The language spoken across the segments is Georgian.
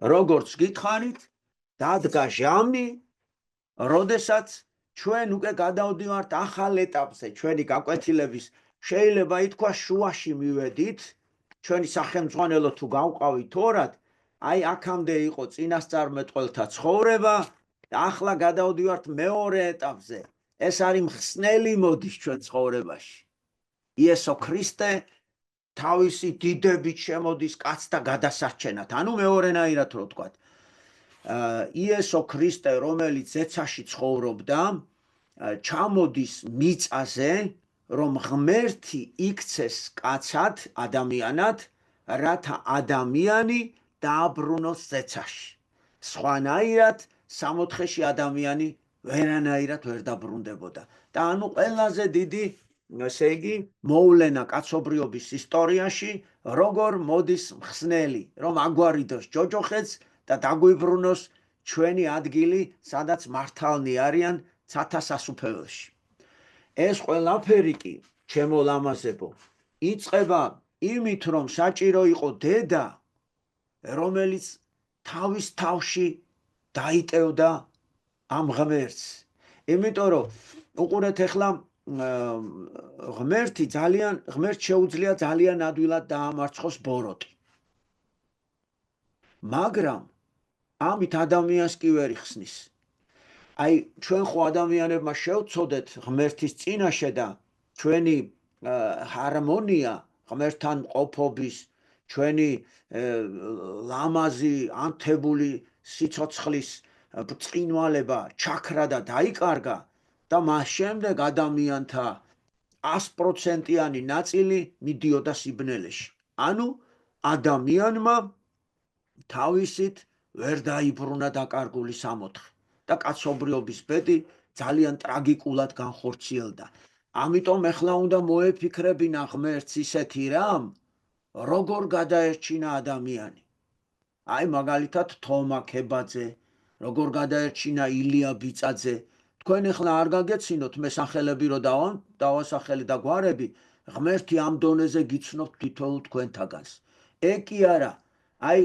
როგორც გითხარით, დადგა ჟამი, როდესაც ჩვენ უკვე გადავდივართ ახალ ეტაპზე, ჩვენი გაკვეთილების შეიძლება ითქვას შუაში მივედით, ჩვენი სახელმძღვანელო თუ გავყავით თორად, აი აქამდე იყო წინასწარმეტყველთა ცხოვრება და ახლა გადავდივართ მეორე ეტაპზე. ეს არის მხსნელი მოდის ჩვენ ცხოვრებაში. იესო ქრისტე თავისი დიდებით შემოდის კაცთა გადასარჩენად. ანუ მეორენაირად რო ვთქვათ, იესო ქრისტე, რომელიც ზეცაში ცხოვრობდა, ჩამოდის მიწაზე, რომ ღმერთი იქცეს კაცად, ადამიანად, რათა ადამიანი დააბრუნოს ზეცაში. სხვანაირად სამოთხეში ადამიანი ვერანაირად ვერ დაბრუნდებოდა. და ანუ ყველაზე დიდი, ესე იგი, მოვლენა კაცობრიობის ისტორიაში, როგორ მოდის მხსნელი, რომ აგვარიდოს ჯოჯოხეთს და დაგვიბრუნოს ჩვენი ადგილი, სადაც მართალნი არიან ცათა სასუფეველში. ეს ყველაფერი კი, ჩემო ლამაზებო, იწყება იმით, რომ საჭირო იყო დედა, რომელიც თავის თავში დაიტევდა ამ ღმერთს. იმიტომ რომ უყურეთ ახლა ღმერთს შეუძლია ძალიან ადვილად დაამარცხოს ბოროტი. მაგრამ ამით ადამიანს კი ვერ იხსნის. აი ჩვენ ხო ადამიანებმა შევცოდეთ ღმერთის წინაშე და ჩვენი ჰარმონია ღმერთთან ყოფობის, ჩვენი ლამაზი ანთებული სიცოცხლის ბრწყინვალება ჩაქრა და დაიკარგა და მას შემდეგ ადამიანთა 100%-იანი ნაწილი მიდიოდა სიბნელეში. ანუ ადამიანმა თავისით ვერ დაიბრუნა დაკარგული სამოთხე და კაცობრიობის ბედი ძალიან ტრაგიკულად განხორციელდა. ამიტომ ეხლა უნდა მოეფიქრებინა ღმერთს ისეთი რამ, როგორ გადაერჩინა ადამიანი. აი მაგალითად თომა ქებაძე, როგორ გადაერჩინა ილია ბიწაძე. თქვენ ახლა არ გაგეცინოთ მესახელები რო დავასახელი და გვარები, ღმერთი ამ დონეზე გიცნობთ თითოეულ თქვენთაგანს. კი არა, აი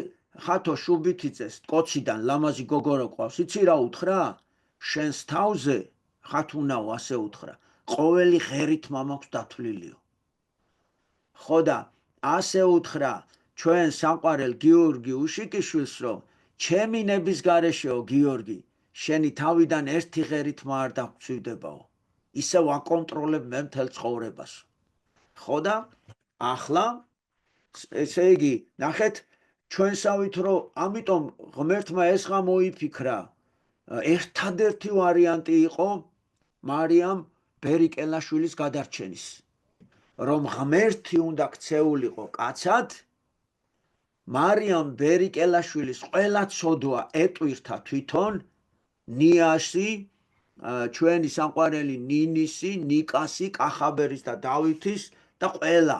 ხათო შუბითიძეს კოციდან ლამაზი გოგორო ყავს, იცი რა უთხრა? შენს თავზე ხათუნაო ასე უთხრა, ყოველი ღერით მამაქვს დათვლილიო. ხო და ასე უთხრა ჩვენ საყვარელ გიორგი უშიკიშვილს, რომ ჩემი ნების გარეშეო გიორგი, შენი თავიდან ერთი ღერით არ დაგწვივდებაო. ისევ აკონტროლებ მე მთელ ცხოვრებას. ხო და ახლა ესე იგი, ნახეთ, ჩვენსავით რომ ამიტომ ღმერთმა ეს გამოიფიქრა, ერთადერთი ვარიანტი იყო მარიამ ბერიკელაშვილის გადარჩენის, რომ ღმერთი უნდა ქცეულიყო კაცად, მარიამ ბერიკელაშვილის ყველა ცოდვა ეტვირთა თვითონ ნიასი, ჩვენი საყვარელი ნინისი, ნიკასი, კახაბერის და დავითის და ყველა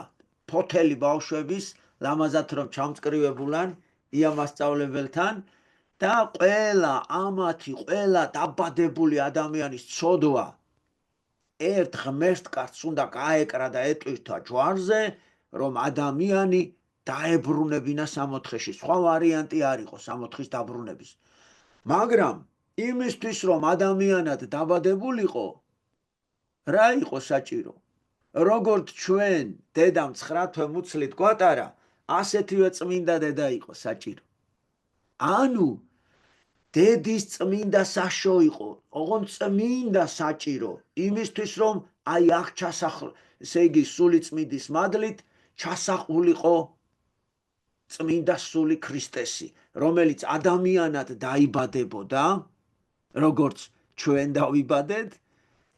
ფოთელი ბავშვების, ლამაზად რომ ჩამწკრივებულან იამასწავლებელთან და ყველა ამათი, ყველა დაბადებული ადამიანის ცოდვა ერთ ღმერთკაცს უნდა გაეკრა და ეტვირთა ჯვარზე, რომ ადამიანი დაებრუნებინა სამოთხეში. სხვა ვარიანტი არ იყო სამოთხის დაბრუნების. მაგრამ იმისთვის, რომ ადამიანად დაბადებულიყო, რა იყო საჭირო? როგორც ჩვენ დედამ 9 თვე მუცლით გვატარა, ასეთივე წმინდა დედა იყო საჭირო. ანუ დედის წმინდა საშო იყო, ოღონ წმინდა საჭირო, იმისთვის, რომ აი აქ ესე იგი სული წმინდის მადლით ჩასახულიყო წმინდა სული ქრისტესი, რომელიც ადამიანად დაიბადებოდა, როგორც ჩვენ დავიბადეთ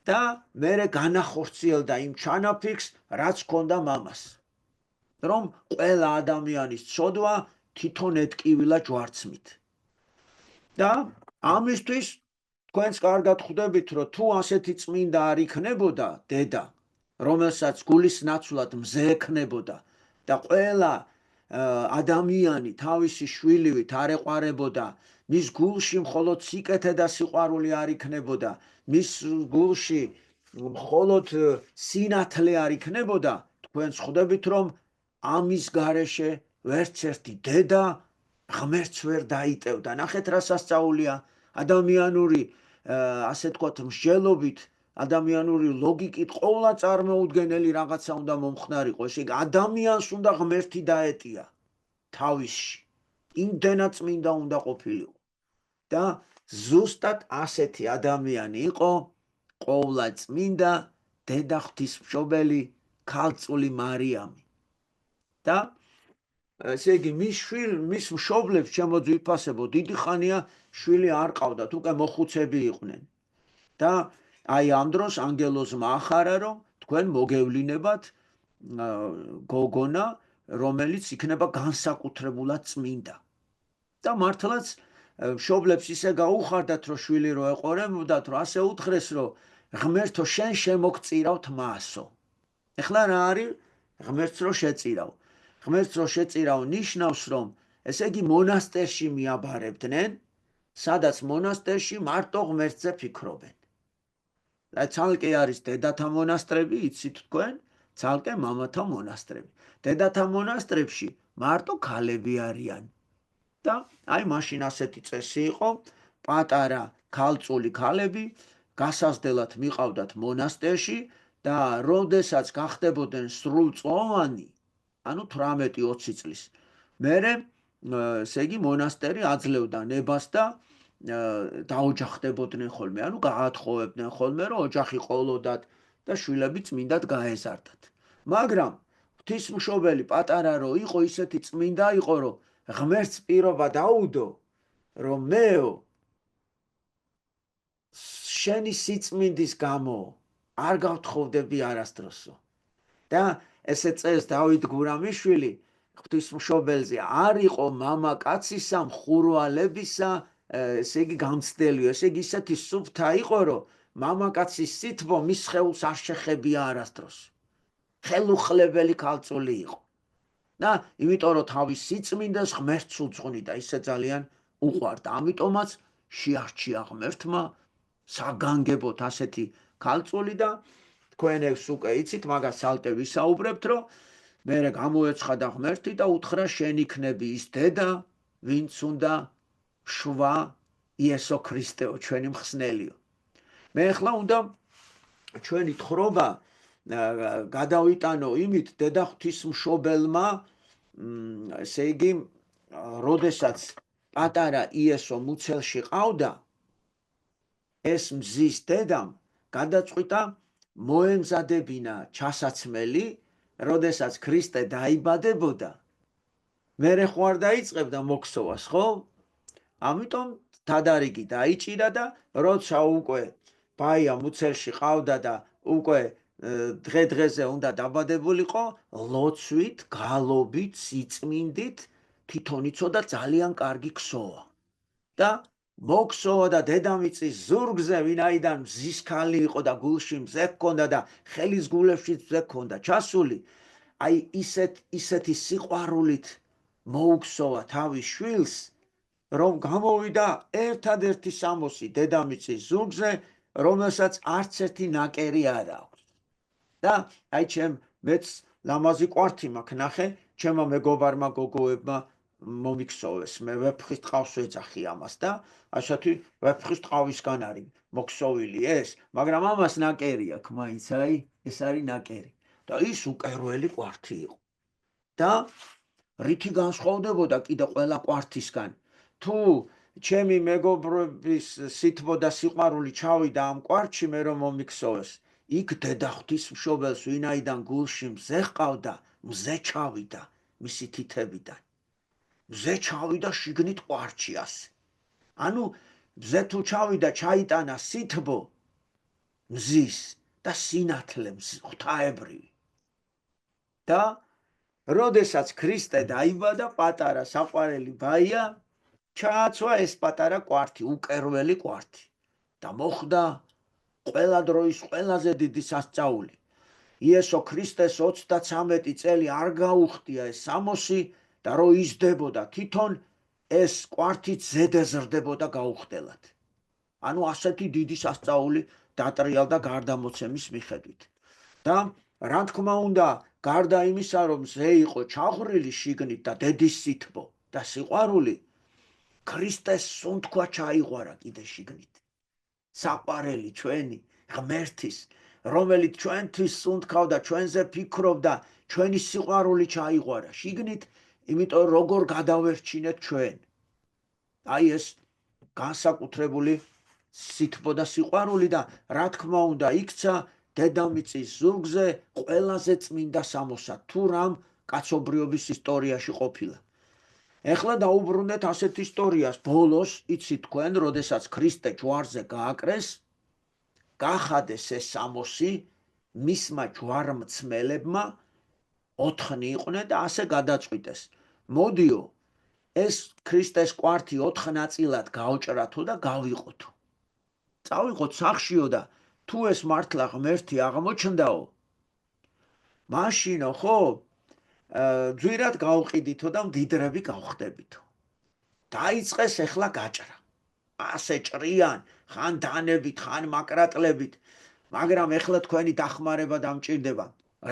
და მერე განახორციელდა იმ ჩანაფიქს, რაც ჰქონდა მამას. რომ ყველა ადამიანის ცოდვა თვითონ ეტკივილა ჯვარცმით. და ამისთვის თქვენს კარგად ხვდებით, რომ თუ ასეთი წმინდა არ იქნებოდა დედა, რომელსაც გულის ნაცვლად მზე ექნებოდა და ყველა ადამიანი თავისი შვილივით არ ეყარებოდა, მის გულში მხოლოდ სიკეთე და სიყვარული არ იქნებოდა, მის გულში მხოლოდ სინათლე არ იქნებოდა, თქვენ ხვდებით, რომ ამის გარეშე ვერც ერთი დედა ღმერთს ვერ დაიტევდა. ნახეთ რა სასწაულია ადამიანური ასე თქვათ მსჯელობით, ადამიანური ლოგიკით ყოვლა წარმოუდგენელი რაღაცა უნდა მომხდარიყო. ესე იგი ადამიანს უნდა ღმერთი დაეტია თავისში. იმდენად წმინდა უნდა ყოფილიყო. და ზუსტად ასეთი ადამიანი იყო ყოვლა წმინდა დედა ღვთისმშობელი ქალწული მარიამი. და ესე იგი მის მშობლებს ჩემო ძვირფასებო დიდი ხანია შვილი არ ყავდათ, უკვე მოხუცები იყვნენ. და აი ამ დროს ანგელოზმა ახარა, რომ თქვენ მოგევლინებათ გოგონა, რომელიც იქნება განსაკუთრებულად წმინდა. და მართლაც მშობლებს ისე გაუხარდათ, რომ შვილი რო ეყურებოდათ, რომ ასე უთხრეს, რომ ღმერთო შენ შემოგწირავთ მასო. ეხლა რა არის ღმერთს რო შეწირავ? ღმერთს რო შეწირავ ნიშნავს, რომ ესე იგი მონასტერში მიაბარებდნენ, სადაც მონასტერში მარტო ღმერთზე ფიქრობენ. და ცალკე არის დედათა მონასტრები, იცით თქვენ, ცალკე მამათა მონასტრები. დედათა მონასტრებში მარტო ქალები არიან. და აი მაშინ ასეთი წესი იყო, პატარა ქალწული ქალები გასაზრდელად მიყავდათ მონასტერში და როდესაც გახდებოდნენ სრულწლოვანი, ანუ 18-20 წლის, მერე ესე იგი მონასტერი აძლევდა ნებას და დაოჯახდებოდნენ ხოლმე, ანუ გაათხოვებდნენ ხოლმე, რომ ოჯახი ყოლოდათ და შვილები წმინდად გაეზარდათ. მაგრამ ღვთისმშობელი პატარა რო იყო, ისეთი წმინდა იყო, რომ ღმერთს პირობა დაუდო, რომ მეო შენი სიწმინდის გამო არ გავთხოვდები არასდროსო. და ესე წეს დავით გურამიშვილი ღვთისმშობელზე არ იყო მამაკაცისა მხურვალებისა ესე იგი გამცდელი, ესე იგი ისეთი სუფთა იყო, რომ მამაკაცის სითბო მის სხეულს არ შეხებია არასდროს. ხელუხლებელი ქალწული იყო. და იმიტომ რომ თავის სიწმინდეს ღმერთს უძღვნიდა, ისე ძალიან უყვარდა. ამიტომაც შეარჩია ღმერთმა საგანგებოდ ასეთი ქალწული და თქვენ ეს უკვე იცით, მაგას ცალკე ვისაუბრებთ, რომ მერე გამოეცხადა ღმერთი და უთხრა შენ იქნები ის დედა, ვინც უნდა შვა იესო ქრისტეო, ჩვენი მხსნელიო. მე ახლა უნდა ჩვენი თხრობა გადავიტანო იმით დედა ღვთისმშობელმა, ესე იგი, როდესაც პატარა იესო მუცელში ყავდა, ეს მზის დედამ გადაწყვიტა მოემზადებინა ჩასაცმელი, როდესაც ქრისტე დაიბადებოდა, მერე ხო არ დაიწყებდა მოქსოვას, ხო? ამიტომ თადარიგი დაიჭირა და როცა უკვე ბაია მუცელში ყავდა და უკვე დღე-დღეზე უნდა დაბადებულიყო, ლოცვით, გალობით, სიწმინდით თვითონ იცოდა ძალიან კარგი ქსოვა. და მოქსოვა და დედამიწის ზურგზე, ვინაიდან მზის ქალი იყო და გულში მზე ჰქონდა და ხელის გულებში მზე ჰქონდა ჩასული, აი ისეთი სიყვარულით მოუქსოვა თავის შვილს, რომ გამოვიდა ერთადერთი სამოსი დედამიწის ზურგზე, რომელსაც არც ერთი ნაკერი არ აქვს. და აი მეც ლამაზი კვართი მაქვს, ნახე, ჩემო მეგობარმა გოგოებმა მომიქსოვეს, მე ვეფხის ტყავს ვეძახი ამას და ასეთი ვეფხის ტყავისგან არის მოქსოვილი ეს, მაგრამ ამას ნაკერი აქვს მაინც, აი ეს არის ნაკერი. და ის უკერველი კვართი იყო. და რითი განსხვავდებოდა კიდე ყველა კვართისგან? თუ ჩემი მეგობრების სითბო და სიყვარული ჩავიდა ამ კვართში, მე რომ მომიქსოვეს, იქ დედა ღვთისმშობელს ვინაიდან გულში მზე ჰყავდა, მზე ჩავიდა მისი თითებიდან. მზე ჩავიდა შიგნით კვართში ასე. ანუ მზე თუ ჩავიდა, ჩაიტანა სითბო მზის და სინათლე ღვთაებრივი. და როდესაც ქრისტე დაიბადა, პატარა საყვარელი ბაია ჩააცვა ეს პატარა კვართი, უკერველი კვართი. და მოხდა ყველა დროის ყველაზე დიდი სასწაული. იესო ქრისტეს 33 წელი არ გაუხდია ეს სამოსი და რო იზრდებოდა, თვითონ ეს კვართიც ზედეზრდებოდა გაუხდელად. ანუ ასეთი დიდი სასწაული დატრიალდა გარდამოცემის მიხედვით. და რა თქმა უნდა, გარდა იმისა, რომ მზე იყო ჩაღვრილი შიგნით და დედის სითბო, და სიყვარული ქრისტეს სუნთქვა ჩაიღვარა კიდე შიგნით. საყვარელი ჩვენი ღმერთის, რომელიც ჩვენთვის სუნთქავდა, ჩვენზე ფიქრობდა, ჩვენი სიყვარული ჩაიღვარა შიგნით, იმიტომ როგორ გადავერჩინეთ ჩვენ. აი ეს განსაკუთრებული სითბო და სიყვარული და რა თქმა უნდა იქცა დედამიწის ზურგზე ყველაზე წმინდა სამოსად, თუ რამ კაცობრიობის ისტორიაში ყოფილა. ეხლა დაუბრუნდეთ ასეთ ისტორიას, ბოლოს იცით თქვენ, როდესაც ქრისტე ჯვარზე გააკრეს, გახადეს ეს სამოსი მისმა ჯვარმცმელებმა 4 იყვნენ და ასე გადაწყვიტეს. მოდიო, ეს ქრისტეს კვართი 4 ნაწილად გავჭრათო და გავიყოთო. წავიყოთ სახშიო და თუ ეს მართლა ღმერთი აღმოჩნდაო, მაშინო ხო ძვირად გავყიდითო და მდიდრები გავხდებითო. დაიწყეს ეხლა გაჭრა. ასე ჭრიან, ხან დანებით, ხან მაკრატლებით, მაგრამ ეხლა თქვენი დახმარება დამჭირდება.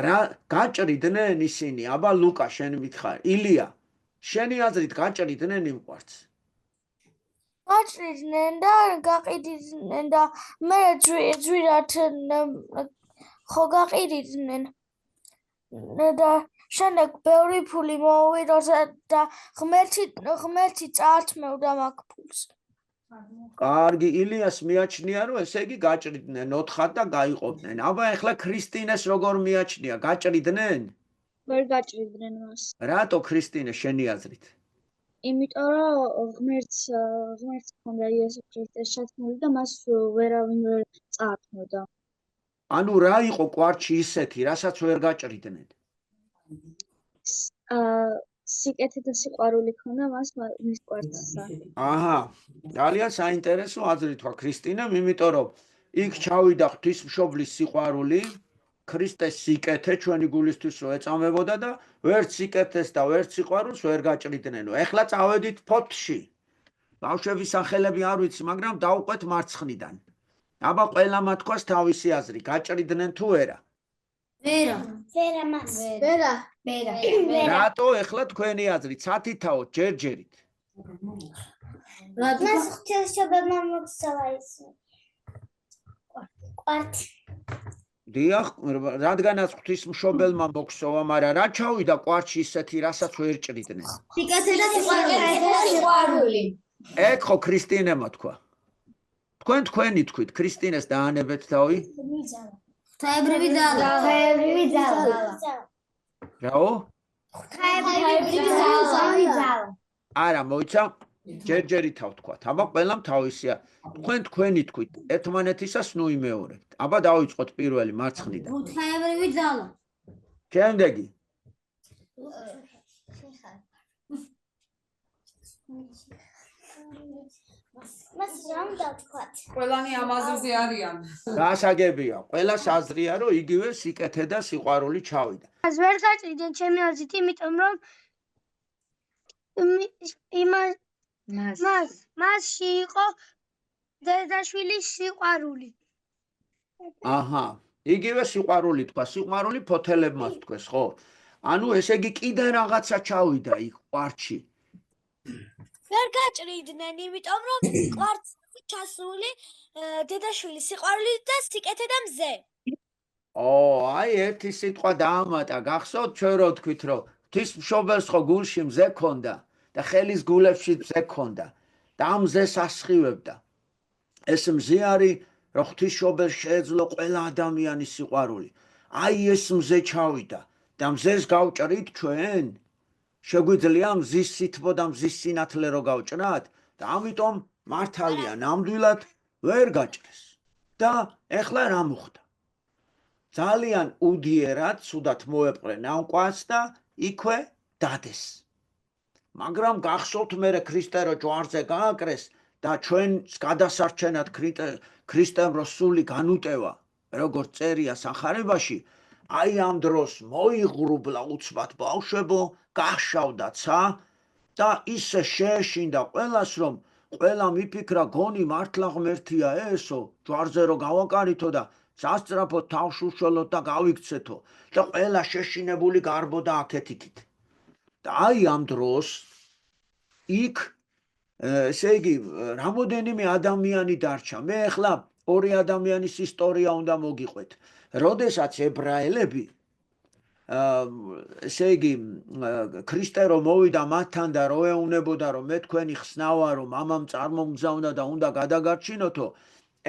რა გაჭრიდნენ ისინი? აბა ლუკა, შენ მითხარ. ილია, შენი აზრით გაჭრიდნენ იმ კვართს? გაჭრიდნენ და გაყიდნენ და მე ძვირად ხო გაყიდნენ და შემდეგ ბევრი ფული მოვიროზე და ღმერთი წაართმევდა მაგ ფულს. კარგი, ილიას მიაჩნია, რომ ესე იგი გაჭრიდნენ 4-ად და გაიყოფდნენ. აბა ეხლა ქრისტინეს როგორ მიაჩნია? გაჭრიდნენ? ვერ გაჭრიდნენ მას. რატო ქრისტინე შენი აზრით? იმიტომ რომ ღმერთს ჰქონდა იესო ქრისტეს ჩათმული და მას ვერავინ ვერ წაართმევდა. ანუ რა იყო კვართში ისეთი, რასაც ვერ გაჭრიდნენ? სიკეთე და სიყვარული ქონდა მას მის კვართსა. აჰა, ძალიან საინტერესო აზრი თქვა ქრისტინემ, იმიტომ რომ იქ ჩავიდა ღვთისმშობლის სიყვარული, ქრისტეს სიკეთე ჩვენი გულისთვის რო ეწამებოდა და ვერც სიკეთეს და ვერც სიყვარულს ვერ გაჭრიდნენ. ეხლა წავედით ფოთში. ბავშვების სახელები არ ვიცი, მაგრამ დავყვეთ მარცხნიდან. აბა ყველა მათქვას თავისი აზრი, გაჭრიდნენ თუ ვერა? ვერა მას. ვერა. რატო ეხლა თქვენი აზრი, ცათითაო, ჯერჯერით. მას ღვთისმშობელმა მოგცავა ის კვართი. დიახ, რადგანაც ღვთისმშობელმა მოგსოვა, მაგრამ რა ჩავიდა კვართში ისეთი, რასაც ვერ ჭრიდნენ? სიკეთე და სიყვარული. ეგ ხო ქრისტინემა თქვა. თქვენი თქვით, ქრისტინეს დაანებეთ თავი? ღვთაებრივი ძალა. რაო? ღვთაებრივი ძალა. არა, მოიცა, ჯერჯერითავ თქვათ. აბა ყველამ თავისია. თქვენი თქვით, ერთმანეთისას ნუ იმეორებთ. აბა დავიწყოთ პირველი მარცხნიდან. ღვთაებრივი ძალა. შემდეგი. მას რამ დავთქვათ? ყველანი ამ აზრზე არიან. გასაგებია, ყველას აზრია, რომ იგივე სიკეთე და სიყვარული ჩავიდა. მას ვერ გაჭრიდნენ ჩემი აზრით, იმიტომ რომ მასში იყო დედაშვილის სიყვარული. აჰა, იგივე სიყვარული თქვა, სიყვარული ფოთელებმაც თქვეს, ხო? ანუ ესე იგი კიდე რაღაცა ჩავიდა იქ კვართში. ვერ გაჭრიდნენ, იმიტომ რომ კვართს ჩასული დედაშვილის სიყვარული და სიკეთე და მზე. აი ერთი სიტყვა დაამატა, გახსოვთ ჩვენ რო თქვით, რომ ღვთისმშობელს ხო გულში მზე ქონდა და ხელის გულებში მზე ქონდა და ამ მზეს ასხივებდა. ეს მზე არის, რომ ღვთისმშობელს შეეძლო ყველა ადამიანის სიყვარული. აი ეს მზე ჩავიდა და მზეს გავჭრით ჩვენ. შეგვიძლია მზის სითბო და მზის სინათლე რო გავჭრათ და ამიტომ მართალია ნამდვილად ვერ გაჭრეს. და ეხლა რა მოხდა? ძალიან უდიერად ცუდად მოეპყრენ ამ კვართს და იქვე დადეს. მაგრამ გახსოვთ მერე ქრისტე რო ჯვარზე გააკრეს და ჩვენს გადასარჩენად ქრისტემ რო სული განუტევა, როგორც წერია სახარებაში, აი ამ დროს მოიღრუბლა უცბად ბავშვებო, გაშავდა ცა და ისე შეეშინდა ყველას, რომ ყველა მიფიქრა, გონი მართლა ღმერთია ესო, ჯვარზე რო გავაკარითო და სასწრაფოდ თავს უშველოთ და გავიქცეთო და ყველა შეშინებული გარბოდა აქეთ-იქით. და აი ამ დროს იქ ესე იგი რამოდენიმე ადამიანი დარჩა. მე ახლა ორი ადამიანის ისტორია უნდა მოგიყვეთ. როდესაც ებრაელები ესე იგი ქრისტე რომ მოვიდა მათთან და რო ეუნებოდა რომ მე თქვენი ხსნა ვარ რომ მამამ წარმომგზავნა და უნდა გადაგარჩინოთო,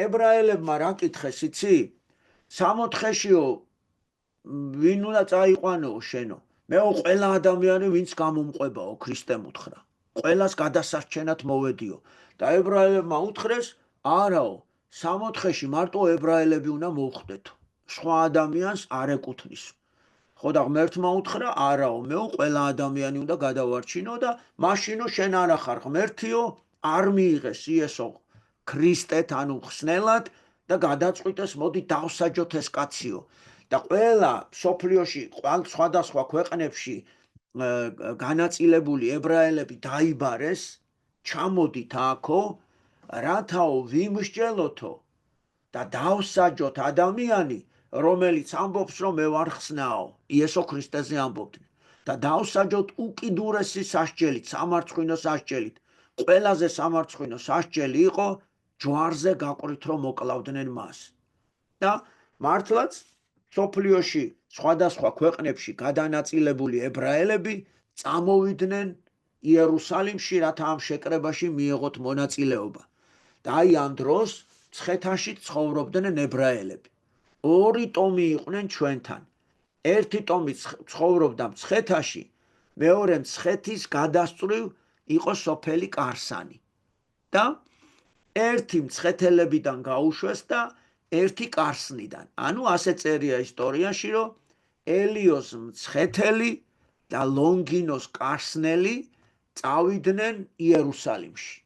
ებრაელებმა რა კითხეს იცი? 60-შეო ვინ უნდა წაიყვანო შენო? მეო ყველა ადამიანი ვინც გამომყვებაო ქრისტემ უთხრა. ყველას გადასარჩენად მოვედიო და ებრაელებმა უთხრეს არაო 60-ში მარტო ებრაელები უნდა მოვხვდეთო. სხვა ადამიანს არ ეკუთვნის. ხო და ღმერთმა უთხრა არაო მეო ყველა ადამიანი უნდა გადავარჩინო და მაშინო შენ არ ახარ ღმერთიო, არ მიიღეს იესო ქრისტეთ ანუ ხსნელად და გადაწყვიტეს მოდი დავსაჯოთ ეს კაციო. და ყველა სოფლიოში სხვადასხვა ქვეყნებში განაწილებული ებრაელები დაიბარეს, ჩამოდით აქო, რათაო ვიმსჯელოთო და დავსაჯოთ ადამიანი, რომელიც ამბობს რომ მე ვარ ხსნაო, იესო ქრისტეზე ამბობდნენ და დავსაჯოთ უკიდურესი სასჯელით, სამარცხვინო სასჯელით. ყველაზე სამარცხვინო სასჯელი იყო ჯვარზე გაყრით რომ მოკლავდნენ მას. და მართლაც სოფლიოში სხვადასხვა ქვეყნებში გადანაწილებული ებრაელები წამოვიდნენ იერუსალიმში, რათა ამ შეკრებაში მიეღოთ მონაწილეობა. და აი ამ დროს მცხეთაში ცხოვრობდნენ ებრაელები. ორი ტომი იყვნენ ჩვენთან. ერთი ტომი ცხოვრობდა მცხეთაში, მეორე მცხეთის გადასწრევ იყო სოფელი კარსანი. და ერთი მცხეთელებიდან გაუშვეს და ერთი კარსნიდან. ანუ ასე წერია ისტორიაში, რომ ელიოს მცხეთელი და ლონგინოს კარსნელი წავიდნენ იერუსალიმში.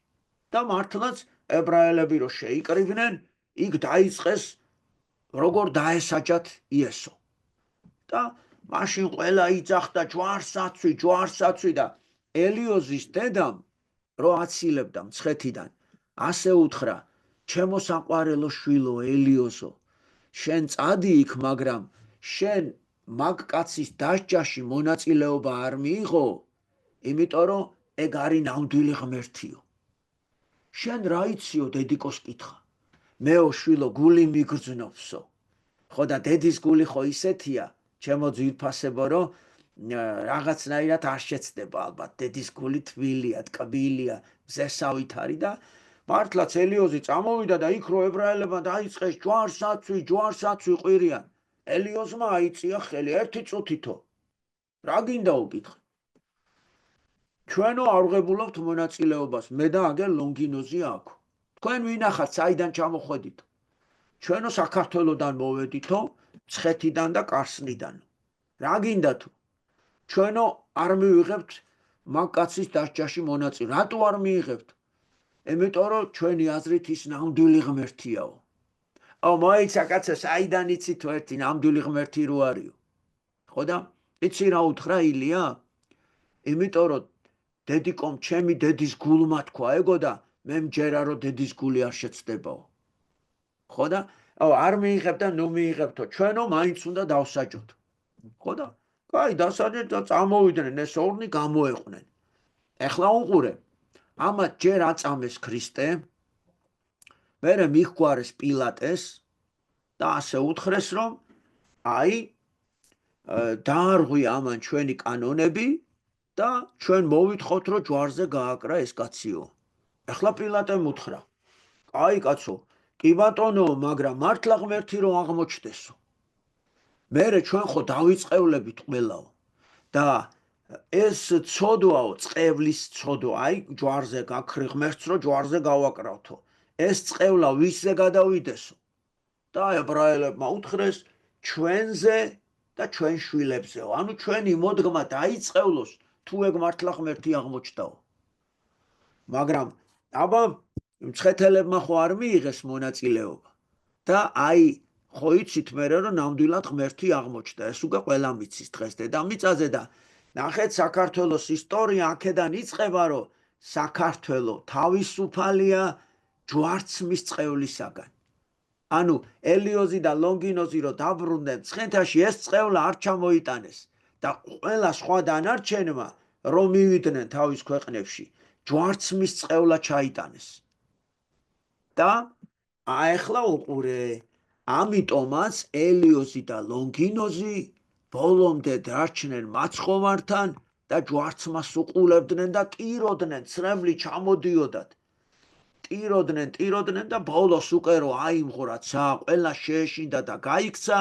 და მართლაც ებრაელები რო შეიკრიბნენ, იქ დაიწყეს როგორ დაესაჯათ იესო. და მაშინ ყველა იძახდა ჯვარსაცვი და ელიოზის დედამ რო აცილებდა მცხეთიდან, ასე უთხრა ჩემო საყვარელო შვილო ელიოზო, შენ წადი იქ, მაგრამ შენ მაგ კაცის დასჯაში მონაწილეობა არ მიიღო, იმიტომ რომ ეგ არის ნამდვილი ღმერთიო. შენ რა იციო? დედიკოს კითხა. მეო შვილო გული მიგრძნობსო. ხო და დედის გული ხო ისეთია, ჩემო ძვირფასებო, რომ რაღაცნაირად არ შეცდება ალბათ. დედის გული თბილია, ტკბილია, მზესავით არის და მართლაც ელიოზი წამოვიდა და იქ რო ებრაელებმა დაიწყეს ჯვარსაცვი ყვირიან. ელიოზმა აიწია ხელი ერთი წუთითო. რა გინდა უკითხე? ჩვენო არ ვღებულობთ მონაწილეობას, მე და აგერ ლონგინოზი აქვს. თქვენ ვინახათ, საიდან ჩამოხვედით? ჩვენო საქართველოდან მოვედითო, მცხეთიდან და კარსნიდან. რა გინდა თუ? ჩვენო არ მივიღებთ მაგ კაცის დასჯაში მონაწილე. რატო არ მიიღებთ? იმიტომ რომ ჩვენი აზრით ის ნამდვილი ღმერთიაო. აუ მოიცა კაცო, საიდან იცი თუ ერთი ნამდვილი ღმერთი რო არისო? ხო და იცი რა უთხრა ილია? იმიტომ რომ დედიკომ ჩემი დედის გულმა თქვა ეგო და მე მჯერა რომ დედის გული არ შეცდებაო. ხო და არ მიიღებ და ნუ მიიღებთო, ჩვენო მაინც უნდა დავსაჯოთ. ხო და კაი დასაჯეთ და წამოვიდნენ ეს ორნი გამოეყვნენ. ეხლა უყურე, ამათ ჯერ აწამეს ქრისტე, მერე მიჰგვარეს პილატეს და ასე უთხრეს რომ აი დაარღვია ამან ჩვენი კანონები და ჩვენ მოვითხოვთ რომ ჯვარზე გააკრა ეს კაციო. ეხლა პილატემ უთხრა, კაი კაცო, კი ბატონო, მაგრამ მართლა ღმერთი რომ აღმოჩნდესო. მერე ჩვენ ხო დავიწყევლებით ყველაო და ეს ცოდვაო, წყევლის ცოდვა, აი ჯვარზე გაქრი ღმერთს რომ ჯვარზე გავაკრავთო. ეს წყევლა ვისზე გადავიდესო? და ებრაელებმა უთხრეს ჩვენზე და ჩვენ შვილებზეო. ანუ ჩვენი მოდგმა დაიწყევლოს თუ ეგ მართლა ღმერთი აღმოჩნდაო. მაგრამ აბა მცხეთელებმა ხო არ მიიღეს მონაწილეობა და აი ხო იცით მერე რომ ნამდვილად ღმერთი აღმოჩნდა. ეს უკვე ყველა მიცის დღეს დედამიწაზე და ნახეთ საქართველოს ისტორია აქედან იწყება რომ საქართველო თავისუფალია ჯვარცმის წყევლისაგან. ანუ ელიოზი და ლონგინოზი რო დაბრუნდნენ მცხეთაში, ეს წყევლა არ ჩამოიტანეს და ყველა სხვა დანარჩენმა რომ მივიდნენ თავის ქვეყნებში, ჯვარცმის წყევლა ჩაიტანეს. და ახლა უყურე, ამიტომაც ელიოზი და ლონგინოზი ბოლომდე დარჩნენ მაცხოვართან და ჯვარცმას უყულებდნენ და ტიროდნენ, ცრემლი ჩამოდიოდათ. ტიროდნენ და ბოლოს უკვე რო აიმღვრა ცა, ყველა შეეშინდა და გაიქცა,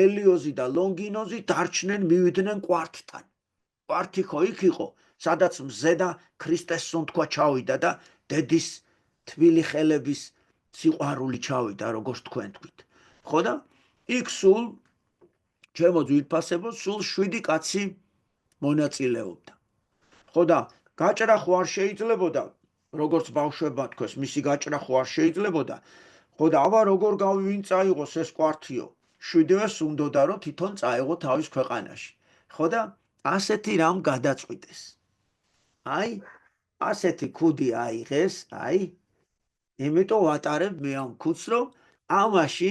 ელიოზი და ლონგინოზი დარჩნენ, მივიდნენ კვართთან. კვართი ხო იქ იყო, სადაც მზე და ქრისტეს სუნთქვა ჩავიდა და დედის თბილი ხელების სიყვარული ჩავიდა, როგორც თქვენ თქვით. ხო და იქ სულ ჩემო ძვირფასებო, სულ 7 კაცი მონაწილეობდა. ხო და გაჭრა ხო არ შეიძლებოდა, როგორც ბავშვებმა თქვეს, მისი გაჭრა ხო არ შეიძლებოდა. ხო და აბა როგორ ვინ წაიღოს ეს კვართიო? 7-ს უნდოდა რომ თვითონ წაეღო თავის ქვეყანაში. ხო და ასეთი რამ გადაწყვიტეს. აი, ასეთი ქუდი აიღეს, აი, იმიტომ ვატარებ მე ამ ქუდს, რომ ამაში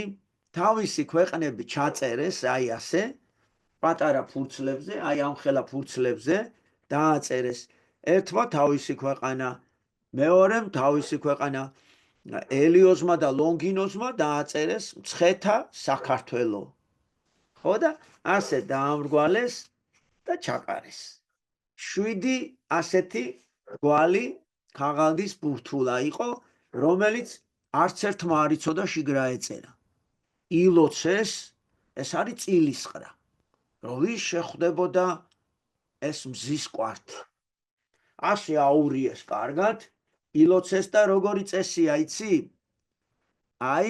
თავისი ქვეყნები ჩაწერეს, აი ასე, პატარა ფურცლებზე, აი ამ ხელა ფურცლებზე დააწერეს. ერთმა თავისი ქვეყანა, მეორემ თავისი ქვეყანა, ელიოზმა და ლონგინოზმა დააწერეს მცხეთა საქართველო. ხო და ასე დაამრგვალეს და ჩაყარეს. 7 ასეთი გვალი ქაღალდის ბურთულა იყო, რომელიც არც ერთმა არ იცოდა შიგრა ეწერა. ილოცეს, ეს არის წილისყრა, რომ ვის შეხვდებოდა ეს მზის კვართი. ასე აურიეს კარგად, ილოცეს და როგორი წესია, იცი? აი,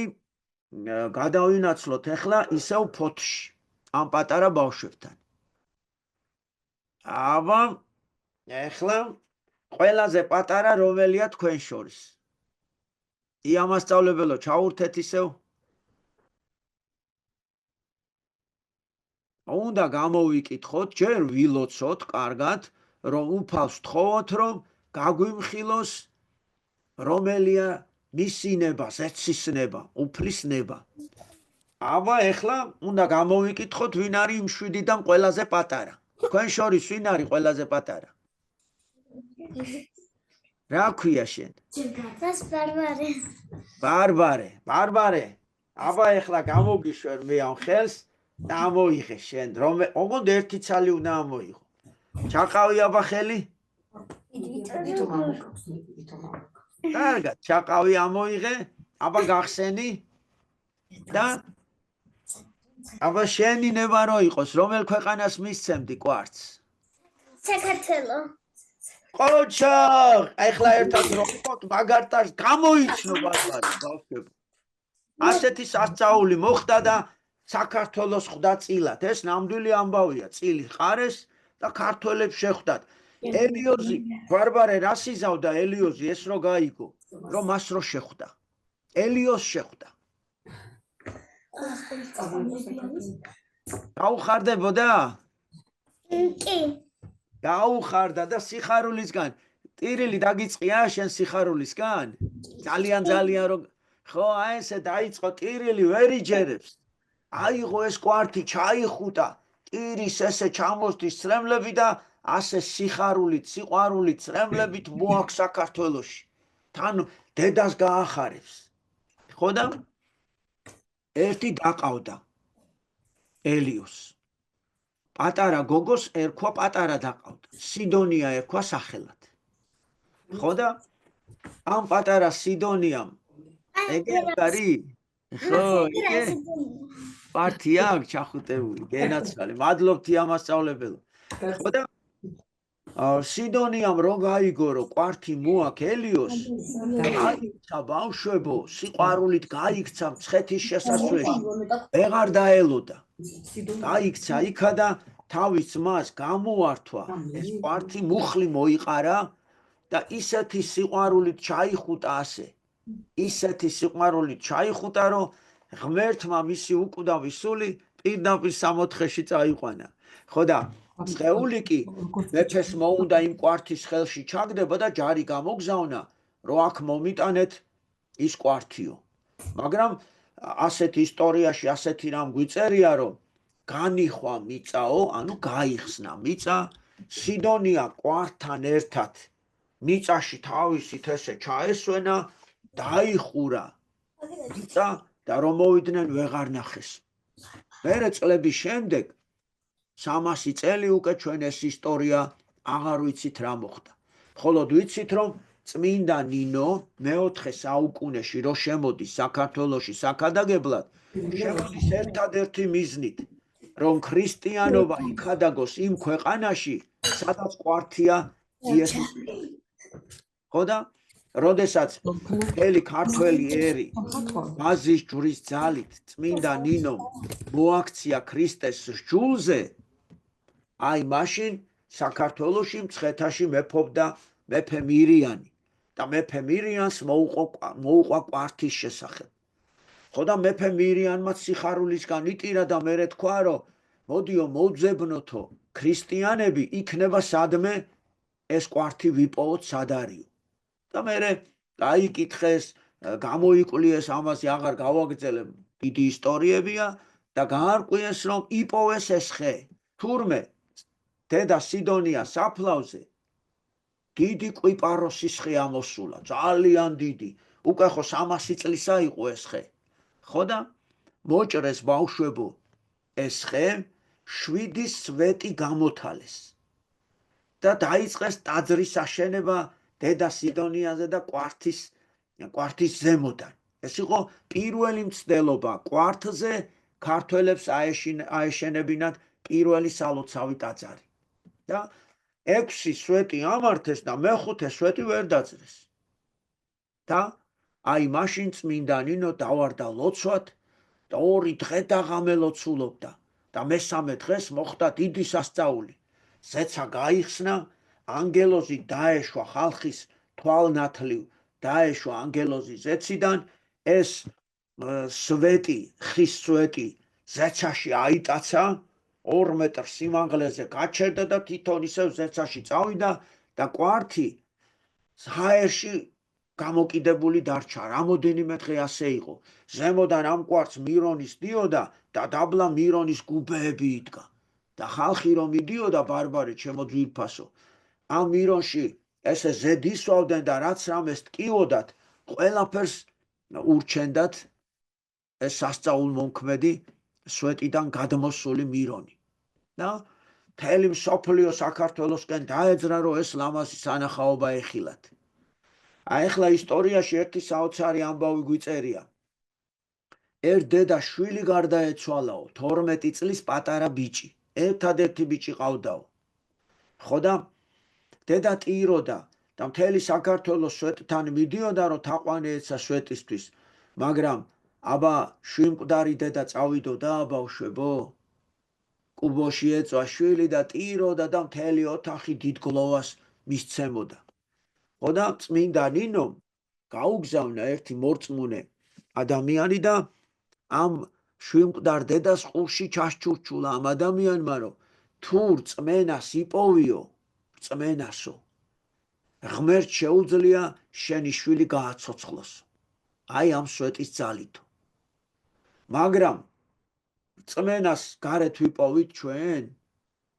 გადავინაცვლოთ ახლა ისევ ფოთში, ამ პატარა ბავშვებთან. აბა, ახლა ყველაზე პატარა რომელია თქვენ შორის? იამასწავლებელო, ჩაურთეთ ისევ. უნდა გამოვიკითხოთ, ჯერ ვილოცოთ კარგად, რომ უფალს თხოვოთ, რომ გაგვიმხილოს რომელია მისი ნება, ზეცის ნება, უფლის ნება. აბა ახლა უნდა გამოვიკითხოთ, ვინ არის იმ 7-დან ყველაზე პატარა. თქვენ შორის ვინ არის ყველაზე პატარა? რა ქვია შენ? ბარბარე. აბა ახლა გამოგიშვერ მე ამ ხელს და ამოიღე შენ, რომ ოღონდ ერთი ცალი უნდა ამოიღო. ჩაყავი აბა ხელი? კარგად, ჩაყავი ამოიღე, აბა გახსენი და აბა შენი ნება რო იყოს, რომელ ქვეყანას მისცემდი კვართს? საქართველო. ყოჩაღ, ახლა ერთად როხოთ მაგარტას გამოიცნო ბარბარე, ბავშვებო. ასეთი სასწაული მოხდა და საქართველოს ხვდა წილად. ეს ნამდვილი ამბავია, წილი ხარეს და ქართველებს შეხვდათ. ელიოზი, ბარბარე რას იზავდა ელიოზი ეს რო გაიგო, რომ მას რო შეხვდა. ელიოს შეხვდა. გაუხარდებოდა? კი. გაუხარდა და სიხარულისგან. ტირილი დაგიწყია შენ სიხარულისგან? ძალიან რომ ხო, აი ესე დაიწყო ტირილი ვერ იჯერებს. აიღო ეს კვართი, ჩაიხუტა, ტირის ესე ჩამოსდის ცრემლები და ასე სიხარულით, სიყვარულით, ცრემლებით მოაქვს საქართველოში. თან დედას გაახარებს. ხო და ერთი დაყავდა ელიოს. პატარა გოგოს ერქვა პატარა დაყავდა. სიდონია ერქვა სახელად. ხო და ამ პატარა სიდონიამ ეგ არის? ხო, ეგ პარტი აქვს ჩახუტებული, გენაცვალე. მადლობთ იამასწავლებელო. ხო და სიდონიამ რო გაიგო, რომ კვართი მოაქვს ელიოს, გაიქცა ბავშვებო, სიყვარულით გაიქცა მცხეთის შესასვლელში. ვეღარ დაელოდა. გაიქცა იქა და თავის ძმას გამოართვა. ეს კვართი მუხლი მოიყარა და ისეთი სიყვარულით ჩაიხუტა ასე. ისეთი სიყვარულით ჩაიხუტა, რომ ღმერთმა მისი უკვდავი სული პირდაპირ სამოთხეში წაიყვანა. ხო და წეული კი მეფეს მოუნდა იმ კვართის ხელში ჩაგდება და ჯარი გამოგზავნა, რომ აქ მომიტანეთ ის კვართიო. მაგრამ ასეთ ისტორიაში ასეთი რამ გვიწერია, რომ განიხვა მიწაო, ანუ გაიხსნა მიწა, სიდონია კვართთან ერთად მიწაში თავისით ესე ჩაესვენა, დაიხურა მიწა და რომ მოვიდნენ ვეღარ ნახეს. მერე წლების შემდეგ 300 წელი უკვე ჩვენ ეს ისტორია აღარ ვიცით რა მოხდა. მხოლოდ ვიცით რომ წმინდა ნინო მეოთხე საუკუნეში რო შემოდის საქართველოში საქადაგებლად, შემოდის ერთადერთი მიზნით, რომ ქრისტიანობა იქადაგოს იმ ქვეყანაში, სადაც ყვართია იესოს. ხო და როდესაც მთელი ქართველი ერი ბაზის ჯვრის ძალით წმინდა ნინომ მოაქცია ქრისტეს სჯულზე, აი მაშინ საქართველოში მცხეთაში მეფობდა მეფე მირიანი და მეფე მირიანს მოუყვა ყვართის შესახებ. ხო და მეფე მირიანმა სიხარულისგან იტირა და მერე თქვა, რომ მოდიო მოვძებნოთო ქრისტიანები, იქნება სადმე ეს ყვართი ვიპოვოთ სად არისო. და მერე გაიკითხეს, გამოიკვლიეს, ამაზე აღარ გავაგრძელებ, დიდი ისტორიებია და გაარკვიეს, რომ იპოვეს ეს ხე. თურმე დედა სიდონია საფლავზე დიდი კვიპაროსის ხე ამოსულა, ძალიან დიდი, უკვე ხო 300 წლისა იყო ეს ხე. ხო და მოჭრეს ბავშვებო ეს ხე 7 სვეტი გამოთალეს და დაიწყეს ტაძრის აშენება დედა სიდონიაზე და ყვართის ზემოდან. ეს იყო პირველი მცდელობა ყვართზე ქართველებს აეშენებინათ პირველი სალოცავი ტაძარი. და 6 სვეტი ამართეს და მეხუთე სვეტი ვერ დაძრეს. და აი მაშინ წმინდა ნინო დავარდა ლოცვად და 2 დღე დაღამელოცულობდა და მესამე დღეს მოხდა დიდი სასწაული. ზეცა გაიხსნა, ანგელოზი დაეშვა ხალხის თვალნათლივ, დაეშვა ანგელოზი ზეციდან, ეს სვეტი, ხის სვეტი ზეცაში აიტაცა, 2 მეტრ სიმაღლეზე გაჩერდა და თვითონ ისევ ზეცაში წავიდა და ყვართი ჰაერში გამოკიდებული დარჩა. რამოდენიმე დღე ასე იყო. ზემოდან ამ ყვართს მირონის დიოდა და დაბლა მირონის გუბეები იდგა. და ხალხი რომ იდიოდა, ბარბარე ჩემო ძვირფასო, ამ მირონში ესე ზედ ისვავდნენ და რაც რამეს ტკივოდათ, ყველაფერს ურჩენდათ ეს სასწაულმომქმედი სვეტიდან გადმოსული მირონი. და მთელი მსოფლიო საქართველოსკენ დაეძრა, რომ ეს ლამაზი სანახაობა ეხილათ. აი ახლა ისტორიაში ერთი საოცარი ამბავი გვიწერია. ერთ დედა შვილი გარდაეცვალაო, 12 წლის პატარა ბიჭი, ერთადერთი ბიჭი ყავდაო. ხო და დედა ტიროდა და მთელი საქართველოს სვეტთან მიდიოდა, რომ თაყვანი ეცა სვეტისთვის, მაგრამ აბა შვიმკვდარი დედა წავიდოდა ბავშვებო, კუბოში ეწვა შვილი და ტიროდა და მთელი ოთახი დიდ გლოვას მისცემოდა. ხო და წმინდა ნინომ გაუგზავნა ერთი მორწმუნე ადამიანი და ამ შვიმკვდარ დედას ყურში ჩასჩურჩულა ამ ადამიანმა, რომ თუ რწმენას იპოვიო, რწმენასო, ღმერთ შეუძლია შენი შვილი გააცოცხლოს, აი ამ სვეტის ძალითო. მაგრამ რწმენას გარეთ ვიპოვით ჩვენ,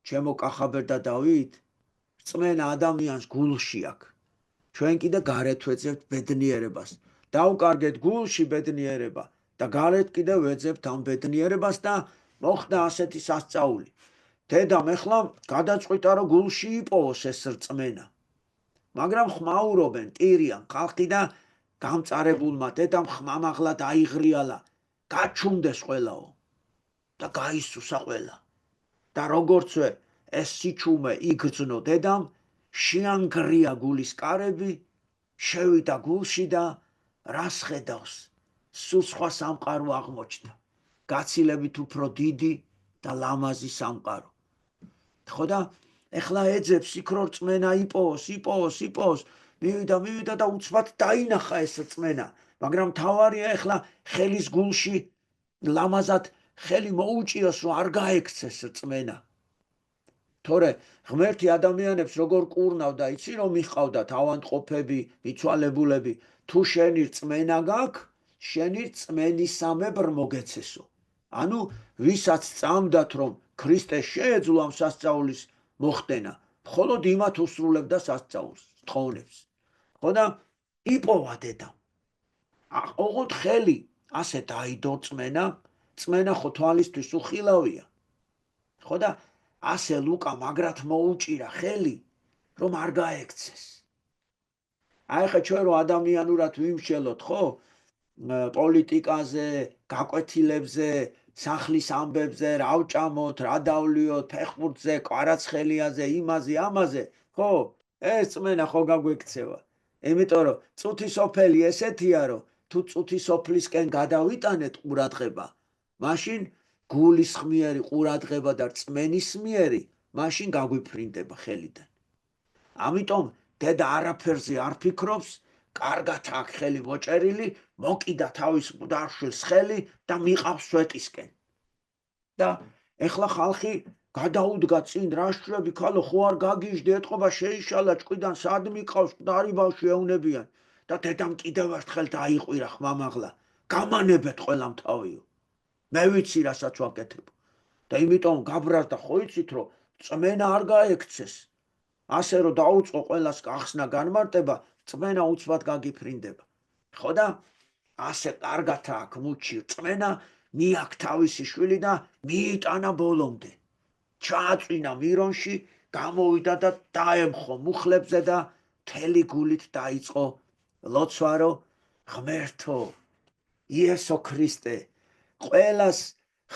ჩემო კახაბერ და დავით, რწმენა ადამიანს გულში აქვს. ჩვენ კიდე გარეთ ვეძებთ ბედნიერებას. დავკარგეთ გულში ბედნიერება და გარეთ კიდე ვეძებთ ამ ბედნიერებას და მოხდა ასეთი სასწაული. დედამ ეხლა გადაწყვიტა, რომ გულში იპოვოს ეს რწმენა. მაგრამ ხმაურობენ, ტირიან ხალხი და გამწარებულმა დედამ ხმამაღლა დაიღრიალა, გაჩუნდეს ყველაო და გაისუსა ყველა. და როგორცვე ეს სიჩუმე იგრძნო დედამ, შეანგრია გულის კარები, შევიდა გულში და რას ხედავს? სულ სხვა სამყარო აღმოჩნდა, გაცილებით უფრო დიდი და ლამაზი სამყარო. ხო და ეხლა ეძებს იქ რომ რწმენა იპოვოს, მივიდა და უცბად დაინახა ეს რწმენა, მაგრამ თავარია ეხლა ხელის გულში ლამაზად ხელი მოუჭიოს, რომ არ გაექცეს რწმენა. თორე ღმერთი ადამიანებს როგორ კურნავდა, იცი რომ მიხყავდა თავანტყოფები, მიცვალებულები, თუ შენი რწმენა გაქვს, შენი რწმენისამებრ მოგეცესო. ანუ ვისაც წამდათ რომ ქრისტე შეეძლო ამ სასწაულის მოხდენა, მხოლოდ იმათ უსრულებდა სასწაულს. თხოვნებს. ხო და იპოვა დედამ. ოღონდ ხელი ასე დაიდო წმენა, წმენა ხო თვალისთვის უხილავია. ხო და ასე ლუკა მაგრად მოუჭირა ხელი, რომ არ გაექცეს. აი ხა ჩვენ რო ადამიანურად ვიმშელოთ, ხო? პოლიტიკაზე, გაკვეთილებზე, სახლის ამბებზე, რა ვჭამოთ, რა დავლიოთ, ფეხბურთზე, კვარაცხელიაზე, იმაზე, ამაზე, ხო? ეს წმენა ხო გაგვექცევა. იმიტომ რომ წუთი სოფელი ესეთია, რომ თუ წუთი სოფლისკენ გადავიტანეთ ყურადღება, მაშინ გულისხმიერი ყურადღება და წმენისმიერი, მაშინ გაგვიფრინდება ხელიდან. ამიტომ დედა არაფერზე არ ფიქრობს, კარგად აქ ხელი მოჭერილი, მოკიდა თავის მკვდარშვილს ხელი და მიყავს სვეტისკენ. და ეხლა ხალხი გადაუდგა წინ რაშრები ქალო ხო არ გაგიჟდი ეთყობა შეიშალა ჭკვიდან სად მიყავს მკვდარი ბავშვი ეუნებიან და დედამ კიდევ ერთხელ დაიყვირა ხმამაღლა გამანებეთ ყველამ თავიო. მე ვიცი რასაც ვაკეთებ. და იმიტომ გაბრაზდა ხო იცით რომ წმენა არ გაექცეს. ასე რომ დაუწყო ყველას გახსნა განმარტება, წმენა უცბად გაგიფრინდება. ხო და ასე კარგად აქ მუჩი წმენა მიაქ თავისი შვილი და მიიტანა ბოლომდე. ჩააწვინა მირონში, გამოვიდა და დაემხო მუხლებზე და მთელი გულით დაიწყო ლოცვა, რომ ღმერთო, იესო ქრისტე, ყველას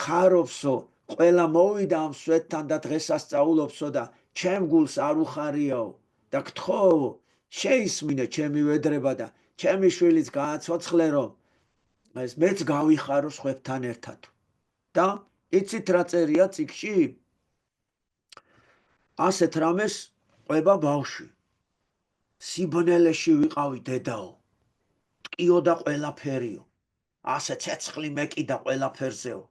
ხარობსო, ყველა მოვიდა ამ სვეტთან და დღესასწაულობსო და ჩემ გულს არ უხარიაო და გთხოვო, შეისმინე ჩემი ვედრება და ჩემი შვილიც გააცოცხლე, რომ ეს მეც გავიხარო სხვებთან ერთად. და იცით რა წერია წიგში? ასეთ რამეს ყვება ბავშვი. სიბნელეში ვიყავი დედაო, ტკიო და ყველაფერიო, ასე ცეცხლი მეკიდა ყველაფერზეო.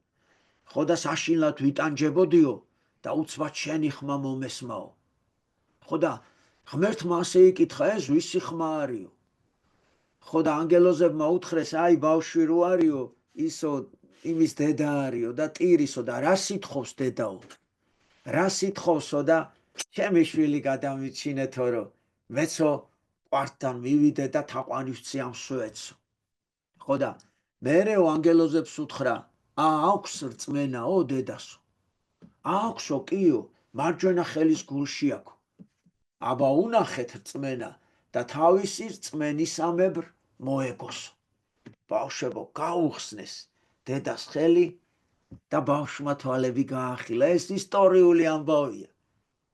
ხო და საშინლად ვიტანჯებოდიო და უცბად შენი ხმა მომესმაო. ხო და ღმერთმა ასე იკითხა, ეს ვისი ხმა არისო? ხო და ანგელოზებმა უთხრეს, აი ბავშვი რო არისო, ისო იმის დედა არისო და ტირისო და რა სიტხოვს დედაო? რა სიტხოვსო და ჩემი შვილი გადამიჩინეთო, რომ მეცო ყვართან მივიდე და თაყვანისცი ამ სვეტსო. ხო და მერეო ანგელოზებს უთხრა, აქვს რწმენაო დედასო? აქვსო კიო, მარჯვენა ხელის გულში აქო. აბა უნახეთ რწმენა და თავისი რწმენისამებრ მოეგოსო. ბავშვებო გაუხსნეს დედას ხელი და ბავშვმა თვალები გაახილა. ეს ისტორიული ამბავია.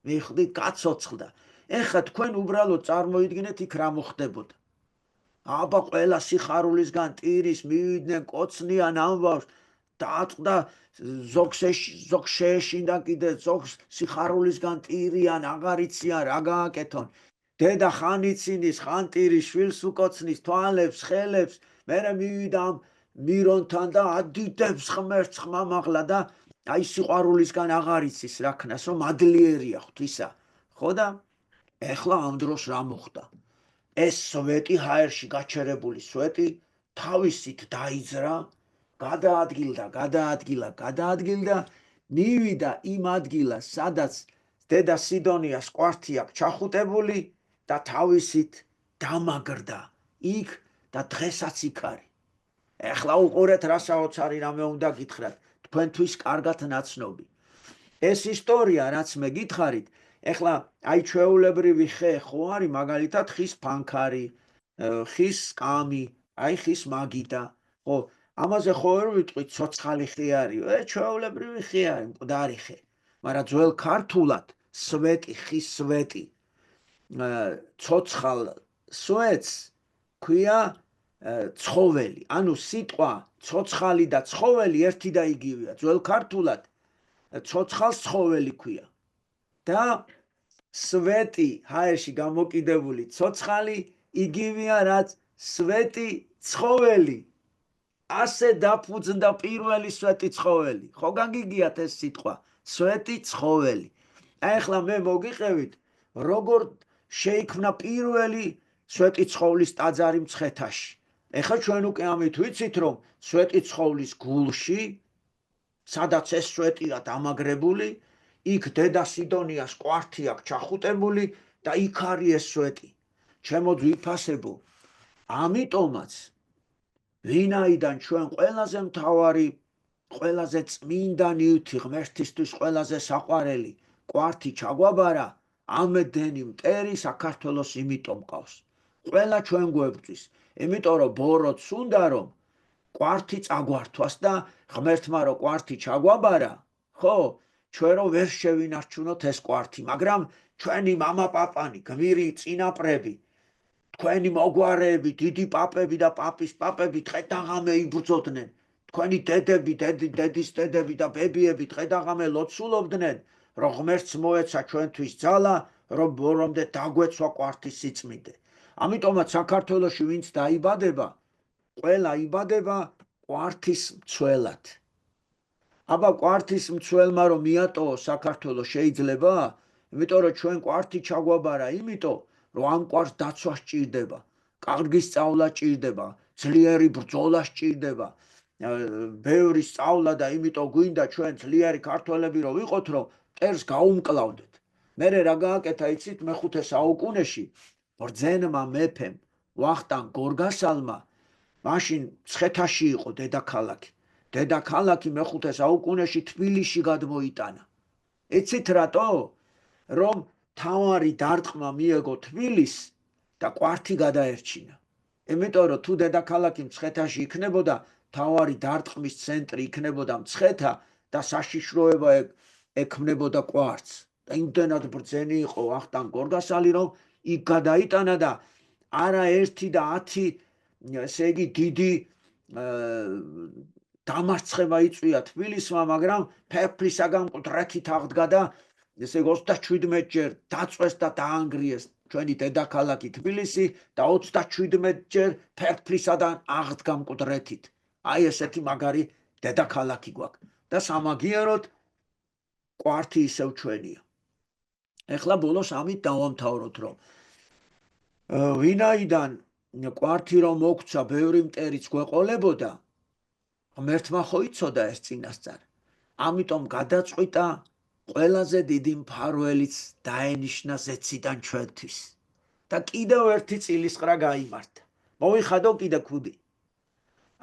მიხვდით, გაცოცხლდა. ეხლა თქვენ უბრალოდ წარმოიდგინეთ იქ რა მოხდებოდა. აბა ყველა სიხარულისგან ტირის მივიდნენ, კოცნიან ამ ბავშვს დაწყდა, ზოგს შეეშინდა კიდე, ზოგს სიხარულისგან ტირიან, აღარ იციან რა გააკეთონ. დედა ხან იცინის, ხან ტირის, შვილს უკოცნის, თვალებს, ხელებს, მერე მივიდა ამ მირონთან და ადიდებს ღმერთს ხმამაღლა და აი სიყვარულისგან აღარ იცის რა ქნას, რომ ადლიერია ღვთისა. ხო და ეხლა ამ დროს რა მოხდა? ეს სვეტი, ჰაერში გაჩერებული სვეტი თავისით დაიძრა, გადაადგილდა, მივიდა იმ ადგილას, სადაც დედა სიდონიას კვართი აქვს ჩახუტებული და თავისით დამაგრდა იქ და დღესაც იქ არის. ეხლა უყურეთ რა საოცარი რამე უნდა გითხრათ, თქვენთვის კარგად ნაცნობი. ეს ისტორია რაც მე გითხარით, ეხლა აი ჩვეულებრივი ხე ხო არის, მაგალითად ხის ფანქარი, ხის სკამი, აი ხის მაგიდა, ხო, ამაზე ხო ვერ ვიტყვით ცოცხალი ხე არის, ჩვეულებრივი ხე არის, მკვდარი ხე. მაგრამ ძველ ქართულად სვეტი, ხის სვეტი, ცოცხალ სვეტს ქვია ცხოველი. ანუ სიტყვა ცოცხალი და ცხოველი ერთი და იგივეა. ძველ ქართულად ცოცხალს ცხოველი ქვია. და სვეტი, ჰაერში გამოკიდებული ცოცხალი იგივეა რაც სვეტი ცხოველი. ასე დაფუძნდა პირველი სვეტი ცხოველი. ხო გაგიგიათ ეს სიტყვა? სვეტი ცხოველი. ახლა მე მოგიყევით, როგორ შეიქმნა პირველი სვეტი ცხოვლის ტაძარი მცხეთაში. ეხლა ჩვენ უკვე ამით ვიცით, რომ სვეტი ცხოვლის გულში, სადაც ეს სვეტია დამაგრებული, იქ დედა სიდონიას კვართი აქვს ჩახუტებული და იქ არის ეს სვეტი. ჩემო ძვირფასებო, ამიტომაც ვინაიდან ჩვენ ყველაზე მთავარი, ყველაზე წმინდა ნივთი, ღმერთისთვის ყველაზე საყვარელი კვართი ჩაგვაბარა, ამედენი მტერი საქართველოს იმიტომ ყავს. ყველა ჩვენ გვებრძვის, იმიტომ რომ ბოროტ უნდა რომ კვართი წაგვართვას და ღმერთმა რო კვართი ჩაგვაბარა, ხო, ჩვენ რო ვერ შევინარჩუნოთ ეს კვართი, მაგრამ ჩვენი მამაპაპანი, გმირი წინაპრები, თქვენი მოგვარეები, დიდი პაპები და პაპის პაპები დღე-დაღამე იბრძოდნენ. თქვენი დედები, დედის დედები და ბებიები დღე-დაღამე ლოცულობდნენ, რომ ღმერთს მოეცა ჩვენთვის ძალა, რომ ბორომდე დაგვეცვა კვართის სიწმინდე. ამიტომაც საქართველოში ვინც დაიბადება, ყველა იბადება კვართის მცველად. აბა კვართის მცველმა რომ მიატოვოს საქართველოს შეიძლება? იმიტომ რომ ჩვენ კვართი ჩაგვაბარა, იმიტომ რომ ამ კვართს დაცვა სჭირდება, კარგი სწავლა სჭირდება, ძლიერი ბრძოლა სჭირდება, ბევრი სწავლა და იმიტომ გვინდა ჩვენ ძლიერი ქართველები რომ ვიყოთ, რომ მტერს გაუმკლავდეთ. მერე რა გააკეთა იცით მე-5 საუკუნეში ბრძენმა მეფემ ვახტანგ გორგასალმა, მაშინ მცხეთაში იყო დედაქალაქი. დედაქალაქი მე-5 საუკუნეში თბილისში გადმოიტანა. იცით რატო? რომ თავარი დარტყმა მიეგო თბილისს და კვართი გადაერჩინა. იმიტომ რომ თუ დედაქალაქი მცხეთაში იქნებოდა, თავარი დარტყმის ცენტრი იქნებოდა მცხეთა და საშიშროება ექმნებოდა კვართს. და იმდენად ბრძენი იყო ვახტანგ გორგასალი, რომ იქ გადაიტანა და არა 1 და 10, ესე იგი დიდი დამარცხება იწვია თბილისმა, მაგრამ ფერფლისაგან მკვდრეთით აღდგა და ესე 37 ჯერ დაწვეს და დაანგრიეს ჩვენი დედაქალაქი თბილისი და 37 ჯერ ფერფლისაგან აღდგა მკვდრეთით. აი ესეთი მაგარი დედაქალაქი გვაქვს და სამაგიეროდ კვართი ისევ ჩვენია. ეხლა ბოლოს ამით დავამთავროთ, რომ ვინაიდან კვართი რომ მოგცა, ბევრი მტერიც გვეყოლებოდა, ღმერთმა ხო იცოდა ეს წინასწარ. ამიტომ გადაწყვიტა ყველაზე დიდი მფარველიც დაენიშნა ზეციდან ჩვენთვის. და კიდევ ერთი წილისყრა გაიმართა. მოვიხადო კიდე ქუდი.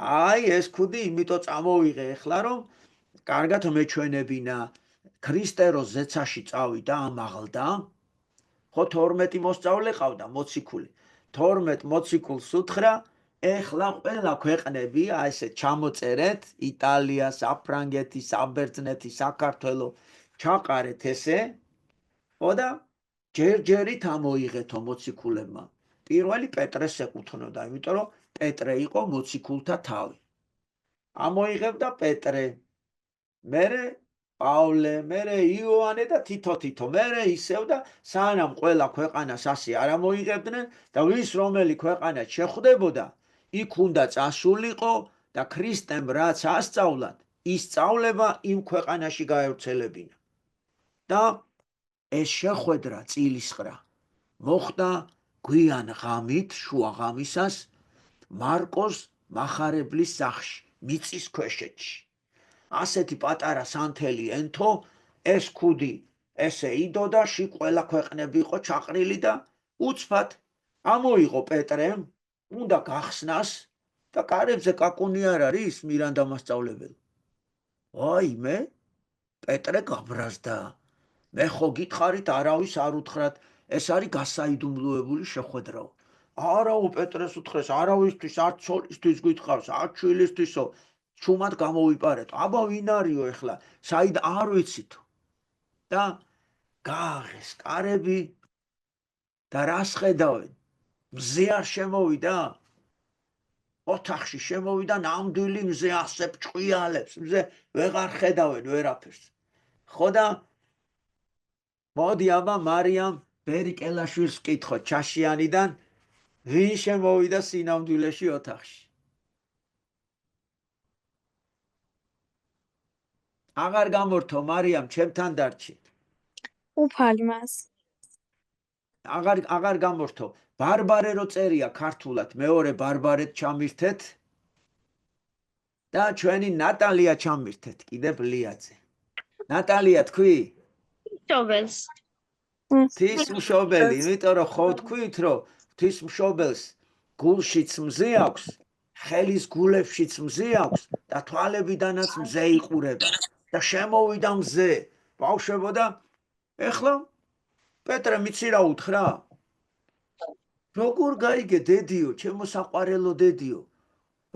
აი ეს ქუდი იმიტომ წამოვიღე ეხლა, რომ კარგად მეჩვენებინა. ქრისტე რო ზეცაში წავიდა, ამაღლდა, ხო 12 მოსწავლე ყავდა მოციქული. 12 მოციქულს უთხრა, ეხლა ყველა ქვეყნები, აი ესე ჩამოწერეთ, იტალია, საფრანგეთი, საბერძნეთი, საქართველო, ჩაყარეთ ესე, ხო და ჯერჯერით ამოიღეთო მოციქულებმა. პირველი პეტრეს ეკუთვნოდა, იმიტომ რომ პეტრე იყო მოციქულთა თავი. ამოიღებდა პეტრე, მერე პავლე, მერე იოანე და თითო-თითო, მერე ისევ და სანამ ყველა ქვეყანას ასე არ ამოიღებდნენ და ვის რომელი ქვეყანა შეხვდებოდა, იქ უნდა წასულიყო და ქრისტემ რაც ასწავლად, ის სწავლება იმ ქვეყანაში გაევრცელებინა. და ეს შეხვედრა წილისყრა მოხდა გვიან ღამით, შუა ღამისას, მარკოს მახარებლის სახლში, მიწის ქვეშეთში. ასეთი პატარა სანთელი ენთო, ეს ქუდი ესე იდოდა, შიგ ყველა ქვეყნები იყო ჩაყრილი და უცბად ამოიღო პეტრემ, უნდა გახსნას და კარებზე კაკუნი არ არის მირანდა მასწავლებელი. ვაიმე, პეტრე გაბრაზდა. მე ხო გითხარით, არავის არ უთხრათ, ეს არის გასაიდუმლოებული შეხვედრაო. არაო პეტრეს უთხრეს, არავისთვის, არც ცოლისთვის გითხავს, არც შვილისთვისო, ჩუმად გამოვიპარეთო. აბა ვინ არისო ეხლა, საიდ არ ვიცითო. და გააღეს კარები და რას ხედავენ? მზე არ შემოვიდა? ოთახში შემოვიდა, ნამდვილი მზე ასე ჭყიალებს, მზე ვეღარ ხედავენ ვერაფერს. ხო და მოდი აბა მარიამ ბერიკელაშვილს ვკითხო ჩაშიანიდან, ვინ შემოვიდა სინამდვილეში ოთახში? აღარ გამორთო მარიამ, ჩემთან დარჩი. უფალი მას. აღარ გამორთო. ბარბარე რო წერია ქართულად, მეორე ბარბარეთ ჩამირთეთ და ჩვენი ნატალია ჩამირთეთ, კიდე ბლიაძე. ნატალია თქვი? მშობელს. თვის მშობელი, იმიტომ რომ ხო თქვით, რომ ღვთისმშობელს გულშიც მზე აქვს, ხელის გულებშიც მზე აქვს და თვალებიდანაც მზე იყურება და შემოვიდა მზე. ბავშვებო და ეხლა პეტრე მიცი რა უთხრა? როგორ გაიგე დედიო, ჩემო საყვარელო დედიო?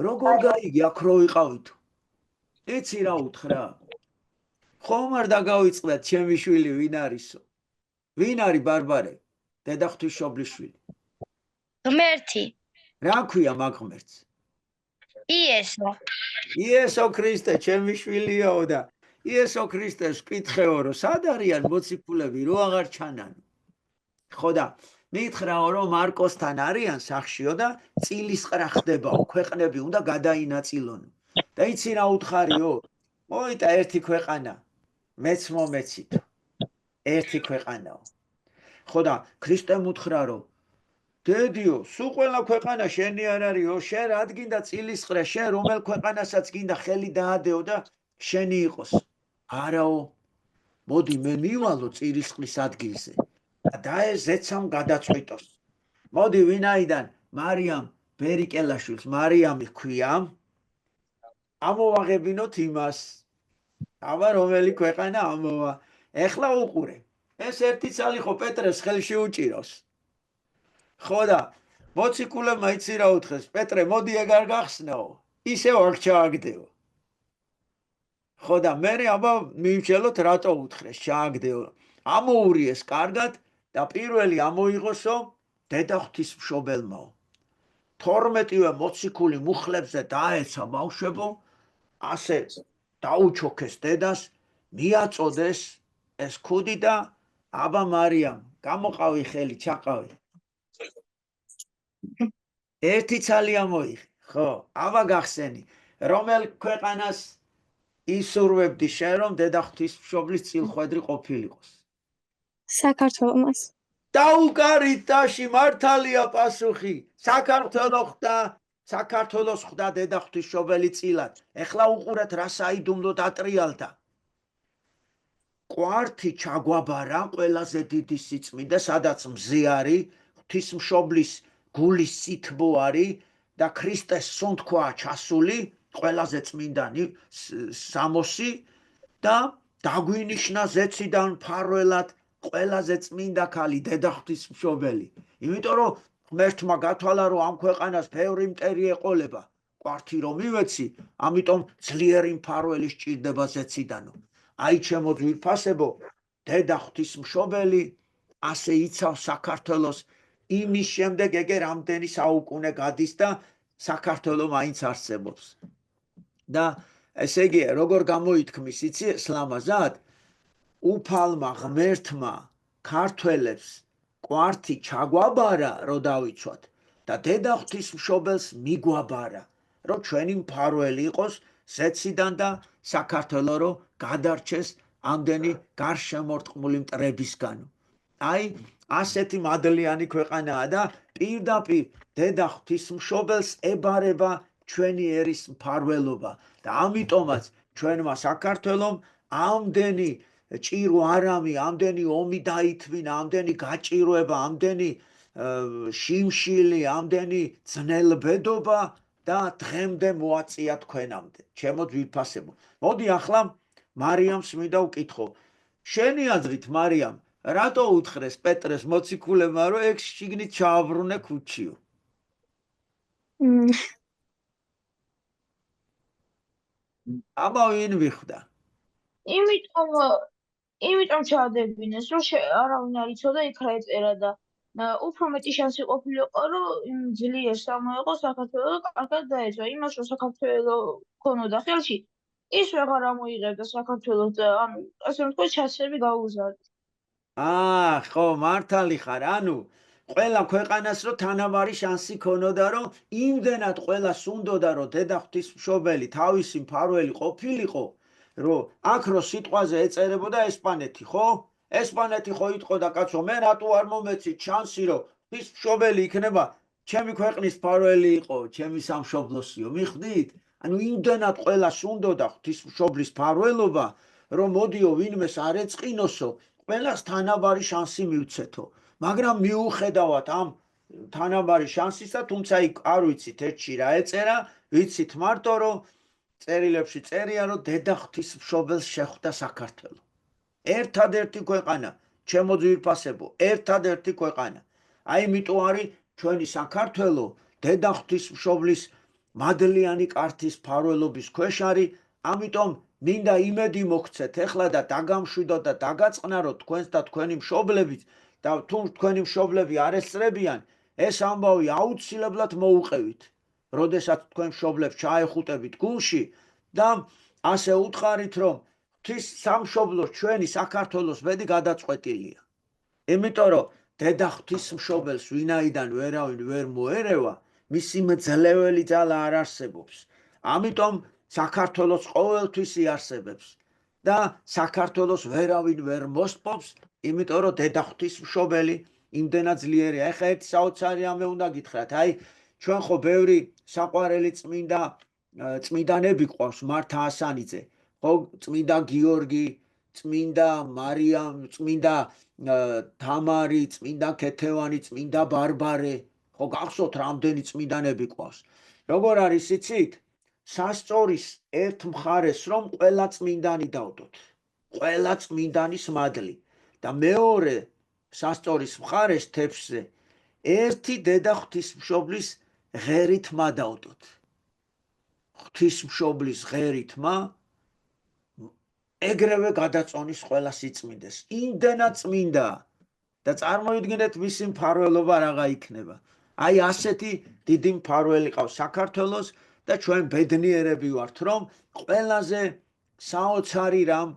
როგორ გაიგე აქ რო ვიყავით? იცი რა უთხრა? ხომ არ დაგავიწყდათ ჩემი შვილი ვინ არისო? ვინ არის ბარბარე? დედა ღვთისმშობლიშვილი. ღმერთი, რა ქვია მაგ ღმერთს? იესო, იესო ქრისტე, ჩემი შვილიო და იესო ქრისტეს ვკითხეო, რომ სად არიან მოციქულები, რო აღარ ჩანან? ხო და მითხრაო, რომ მარკოსთან არიან სახშიო და წილისყრა ხდებაო, ქვეყნები უნდა გადაინაწილონო. და იცი რა უთხარიო? მოიტა ერთი ქვეყანა, მეც მომეცითო. ერთი ქვეყანაო. ხო და ქრისტემ უთხრა, რომ დედიო, სულ ყველა ქვეყანა შენი არ არისო, შენ რად გინდა წილისყრა, შენ რომელ ქვეყანასაც გინდა ხელი დაადეო და შენი იყოს? არაო, მოდი მე მივალო წილისყრის ადგილზე და დაეზეცამ გადაწყვიტოს. მოდი ვინაიდან მარიამ ბერიკელაშვილს მარიამი ჰქვია, ამოვაღებინოთ იმას. აბა რომელი ქვეყანა ამოვა? ეხლა უყურე. ეს ერთი ცალი ხო პეტრეს ხელში უჭირავს. ხო და მოციქულებმა იცი რა უთხრეს? პეტრე, მოდი ეგ არ გახსნაო, ისევ აქ ჩააგდეო. ხო და მე აბა მივჩელოთ რატო უთხრეს ჩააგდეო. ამოურიეს კარგად და პირველი ამოიღოსო დედა ღვთისმშობელმაო. 12-ვე მოციქული მუხლებზე დაეცა ბავშვებო, ასე დაუჩოქეს დედას, მიაწოდეს ეს ქუდი და აბა მარიამ, გამოყავი ხელი, ჩაყავი. ერთი ცალი ამოიღე, ხო, აბა გახსენი, რომელ ქვეყანას ისურვებდი შენ, რომ დედა ღვთისმშობლის წილხვედრი ყოფილიყოს? საქართველოს. დაუკარით დაში, მართალია პასუხი. საქართველოს ხვდა დედა ღვთისმშობელი წილად. ეხლა უყურეთ რა საიდუმლოდ ატრიალდა. კვართი ჩაგვაბარა ყველაზე დიდი სიწმინდე, სადაც მზე არის, ღვთისმშობლის გულის სითბო არის და ქრისტეს სუნთქვა ჩასული, ყველაზე წმინდანი სამოსი და დაგვინიშნა ზეციდან მფარველად ყველაზე წმინდა ქალი დედა ღვთისმშობელი. იმიტომ რომ ღმერთმა გათვალა, რომ ამ ქვეყანას ბევრი მტერი ეყოლება. კვართი რომ მივეცი, ამიტომ ძლიერი მფარველი სჭირდება ზეციდანო. აი ჩემო ძვირფასებო, დედა ღვთისმშობელი ასე იცავს საქართველოს. იმის შემდეგ ეგე რამდენი საუკუნე გადის და საქართველო მაინც არსებობს. და ესე იგი, როგორ გამოითქმის, იცი სლამაზად? უფალმა ღმერთმა ქართველებს კვართი ჩაგვაბარა, რომ დავიცვათ და დედა ღვთისმშობელს მიგვაბარა, რომ ჩვენი მფარველი იყოს ზეციდან და საქართველო რომ გადარჩეს ამდენი გარშემორტყმული მტრებისგან. აი, ასეთი მადლიანი ქვეყანაა და პირდაპირ დედა ღვთისმშობელს ებარება ჩვენი ერის მფარველობა და ამიტომაც ჩვენმა საქართველომ ამდენი ჭირო არამი, ამდენი ომი დაითმინა, ამდენი გაჭიროება, ამდენი შიმშილი, ამდენი ძნელბედობა და დღემდე მოაწია თქვენამდე. ჩემო ძვირფასებო, მოდი ახლა მარიამს მინდა ვკითხო. შენი აზრით მარიამ, რატო უთხრეს პეტრეს მოციქულებმა, რომ ეგ შიგნით ჩააბრუნე ქუჩიო? აბა ვინ ვიხვდა? იმიტომ ჩაადებინეს, რომ არავინ არ იცოდა იქ რა ეწერა და უფრო მეტი შანსი ყოფილიყო, რომ ძლიერს ამოეყო საქართველო და კარგად დაეცვა. იმას, რომ საქართველო ქონოდა ხელში, ის ვეღარ ამოიღებდა საქართველოს და ასე ვთქვათ, ჩასები გაუგზავნა. ხო, მართალი ხარ. ანუ ყველა ქვეყანას რომ თანაბარი შანსი ქონოდა, რომ იმდენად ყველას უნდოდა, რომ დედა ღვთისმშობელი თავისი მფარველი ყოფილიყო, რომ აქ რო სიტყვაზე ეწერებოდა ესპანეთი, ხო? ესპანეთი ხო იტყოდა, კაცო, მე რატო არ მომეცით შანსი, რომ ღვთისმშობელი იქნება ჩემი ქვეყნის მფარველი იყო, ჩემი სამშობლოსიო, მიხვდით? ანუ იმდენად ყველას უნდოდა ღვთისმშობლის მფარველობა, რომ მოდიო ვინმეს არ ეწყინოსო, ყველას თანაბარი შანსი მივცეთო. მაგრამ მიუხედავად ამ თანაბარი შანსისა, თუმცა იქ არ ვიცით ერთში რა ეწერა, ვიცით მარტო რომ წერილებში წერია რომ დედა ღვთისმშობელს შეხვდა საქართველო. ერთადერთი ქვეყანა, ჩემო ძვირფასებო, ერთადერთი ქვეყანა. აი იმიტომ არის ჩვენი საქართველო დედა ღვთისმშობლის მადლიანი კართის ფარველობის ქვეშ არის, ამიტომ მინდა იმედი მოგცეთ ეხლა და დაგამშვიდოთ და დაგაწყნაროთ თქვენს და თქვენი მშობლებით და თუ თქვენი მშობლები არ ესწრებიან, ეს ამბავი აუცილებლად მოუყევით. როდესაც თქვენ მშობლებს ჩაეხუტებით გულში და ასე უთხარით, რომ ღვთის სამშობლოს ჩვენი საქართველოს ბედი გადაწყვეტილია. იმიტომ რომ დედა ღვთისმშობელს ვინაიდან ვერავინ ვერ მოერევა, მისი მძლეველი ძალა არ არსებობს. ამიტომ საქართველოს ყოველთვის იარსებებს და საქართველოს ვერავინ ვერ მოსპობს, იმიტომ რომ დედა ღვთისმშობელი იმდენად ძლიერია. ეხლა ერთი საოცარი ამე უნდა გითხრათ, აი ჩვენ ხო ბევრი საყვარელი წმინდანები ყავს, მართა ასანიძე, ხო წმინდა გიორგი, წმინდა მარიამ, წმინდა თამარი, წმინდა ქეთევანი, წმინდა ბარბარე, ხო გახსოვთ რამდენი წმინდანები ყავს. როგორ არის იცით? სასწორის ერთ მხარეს რომ ყველა წმინდანი დავდოთ, ყველა წმინდანის მადლი და მეორე სასწორის მხარეს თეფშზე ერთი დედა ღვთისმშობლის ღერითმა დავდოთ. ღვთისმშობლის ღერითმა ეგრევე გადაწონის ყველა სიწმინდეს. იმდენად წმინდა და წარმოიდგინეთ მისი მფარველობა რაღა იქნება. აი ასეთი დიდი მფარველი ყავს საქართველოს და ჩვენ ბედნიერები ვართ, რომ ყველაზე საოცარი რამ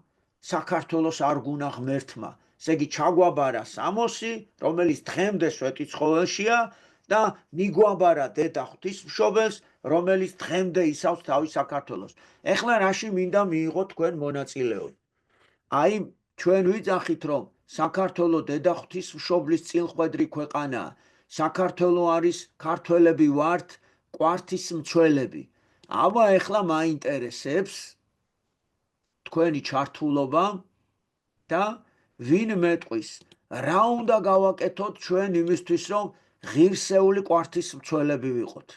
საქართველოს არ გუნა ღმერთმა. ესე იგი ჩაგვაბარა სამოსი, რომელიც დღემდე სვეტიცხოველშია და მიგვაბარა დედა ღვთისმშობელს, რომელიც დღემდე ისავს თავის საქართველოს. ეხლა რაში მინდა მიიღოთ თქვენ მონაწილეობა? აი ჩვენ ვიძახით, რომ საქართველო დედა ღვთისმშობლის წილხვედრი ქვეყანაა. საქართველო არის ქართველები ვართ, კვართის მცველები. აბა ეხლა მაინტერესებს თქვენი ჩართულობა და ვინ მეტყვის, რა უნდა გავაკეთოთ ჩვენ იმისთვის, რომ ღირსეული კვართის მცველები ვიყოთ?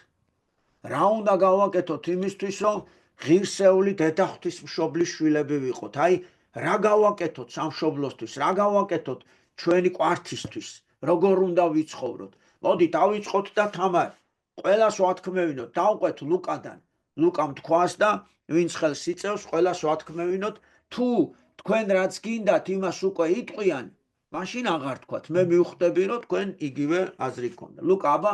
რა უნდა გავაკეთოთ იმისთვის, რომ ღირსეული დედა ღვთისმშობლის შვილები ვიყოთ? აი რა გავაკეთოთ სამშობლოსთვის, რა გავაკეთოთ ჩვენი კვართისთვის, როგორ უნდა ვიცხოვროთ? მოდი დავიწყოთ და თამარ ყველას ვათქმევინოთ, დავყვეთ ლუკადან. ლუკამ თქვას და ვინც ხელს იწევს, ყველას ვათქმევინოთ, თუ თქვენ რაც გინდათ იმას უკვე იტყვიან, მაშინ აღარ თქვათ. მე მივხვდები, რომ თქვენ იგივე აზრი გქონდა. ლუკა, აბა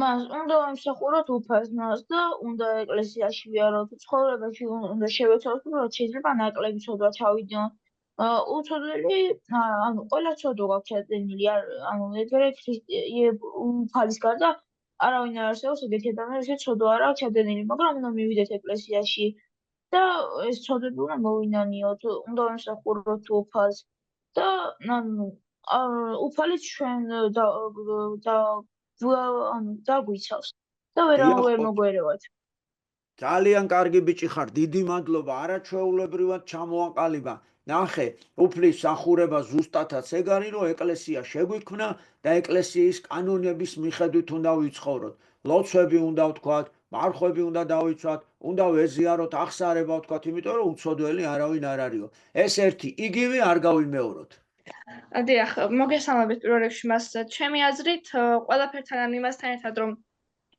მას უნდა ვიმსახუროთ უფაზნას და უნდა ეკლესიაში ვიაროთ, ცხოვრებაში უნდა შევეცვალოთ, რომ შეიძლება ნაკლები ცოდვა ჩავიდნენ. უცოდველი, ანუ ყველა ცოდვა გაქვს ჩადენილი, ანუ ეგრე უფალის გარდა არავინ არ არსებობს ეგეთი ადამიანი, ვისაც ცოდვა არ აქვს ჩადენილი, მაგრამ უნდა მივიდეთ ეკლესიაში და ეს ცოდვები უნდა მოვინანიოთ, უნდა ვიმსახუროთ უფალს და უფალიც ჩვენ დაგვიცავს და ვერ მოგვერევათ. ძალიან კარგი ბიჭი ხარ, დიდი მადლობა, არაჩვეულებრივად ჩამოაყალიბა. ნახე, უფლის სახურება ზუსტათაც ეგ არის, რომ ეკლესია შეგვიქმნა და ეკლესიის კანონების მიხედვით უნდა ვიცხოვროთ. ლოცვები უნდა ვთქვათ, მარხვები უნდა დავიცვათ, უნდა ვეზიაროთ, აღსარება ვთქვათ, იმიტომ რომ უცოდველი არავინ არ არისო. ეს ერთი, იგივე არ გავიმეოროთ. დიახ, მოგესალმებით პირველ რიგში მას ჩემი აზრით, ყველაფერთან ან იმასთან ერთად რომ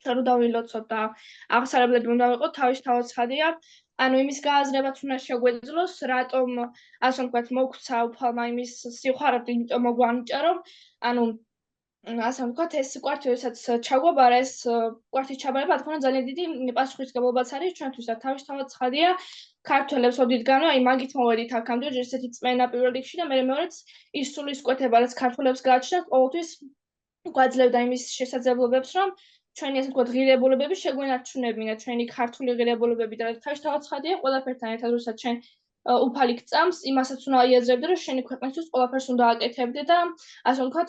დავილოცოთ და აღსარებლები უნდა ვიყოთ, თავისთავად ცხადია. ანუ იმის გააზრებაც უნდა შეგვეძლოს, რატომ ასე ვთქვათ, მოგცა უფალმა იმის სიხარავით, იმიტომ მოგვანიჭა, რომ ანუ ასე ვთქვათ, ეს კვართი, როდესაც ჩაგვაბარა, ეს კვართის ჩაბარება, თქო, ძალიან დიდი პასუხისმგებლობაც არის ჩვენთვის და თავისთავად ცხადია, ქართველებს ოდითგანვე, აი მაგით მოვედით აქამდე, ესეთი წმენა პირველ რიგში და მერე-მეორეც ის სულისკვეთება, რაც ქართველებს გააჩნიათ, ყოველთვის გვაძლევდა იმის შესაძლებლობებს, რომ ჩვენი ასე ვთქვათ, ღირებულებები შეგვენარჩუნებინა, ჩვენი ქართული ღირებულებები და თავისთავად ცხადია, ყველაფერთან ერთად, როდესაც ჩვენ უფალი გწამს, იმასაც უნდა იაზრებდე, რომ შენი ქვეყნისთვის ყველაფერს უნდა აკეთებდე და ასე ვთქვათ,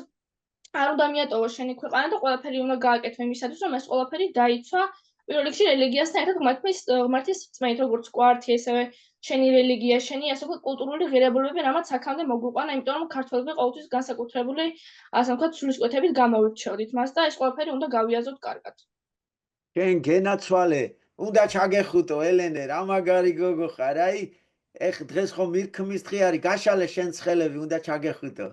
არ უნდა მიატოვო შენი ქვეყანა და ყველაფერი უნდა გააკეთო იმისათვის, რომ ეს ყველაფერი დაიცვა პირველ რიგში რელიგიასთან ერთად ღმერთის რწმენით, როგორც კვართი, ესევე შენი რელიგია, შენი ასე ვთქვათ კულტურული ღირებულებები, რამაც აქამდე მოგვიყვანა, იმიტომ რომ ქართველები ყოველთვის განსაკუთრებული, ასე ვთქვათ, სულისკვეთებით გამოვირჩეოდით მას და ეს ყველაფერი უნდა გავიაზროთ კარგად. შენ გენაცვალე, უნდა ჩაგეხუტო ელენე, რა მაგარი გოგო ხარ, აი, ეხ დღეს ხომ მირქმის დღე არის, გაშალე შენ ცხელები, უნდა ჩაგეხუტო.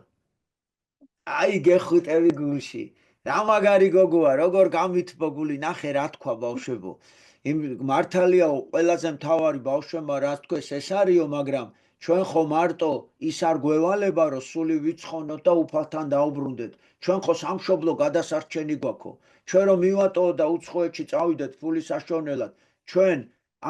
აი, გეხუტები გულში. რა მაგარი გოგოა, როგორ გამithბო გული, ნახე რა თქვა ბავშვებო. იმ მართალიაო, ყველაზე მთავარი ბავშვებმა რა თქვეს, ეს არისო, მაგრამ ჩვენ ხო მარტო ის არ გვევალება, რომ სული ვიცხონოთ და უფალთან დაუბრუნდეთ. ჩვენ ხო სამშობლო გადასარჩენი გვაქვს. ჩვენ რომ მივატოვოთ და უცხოეთში წავიდეთ ფულის საშოვნელად, ჩვენ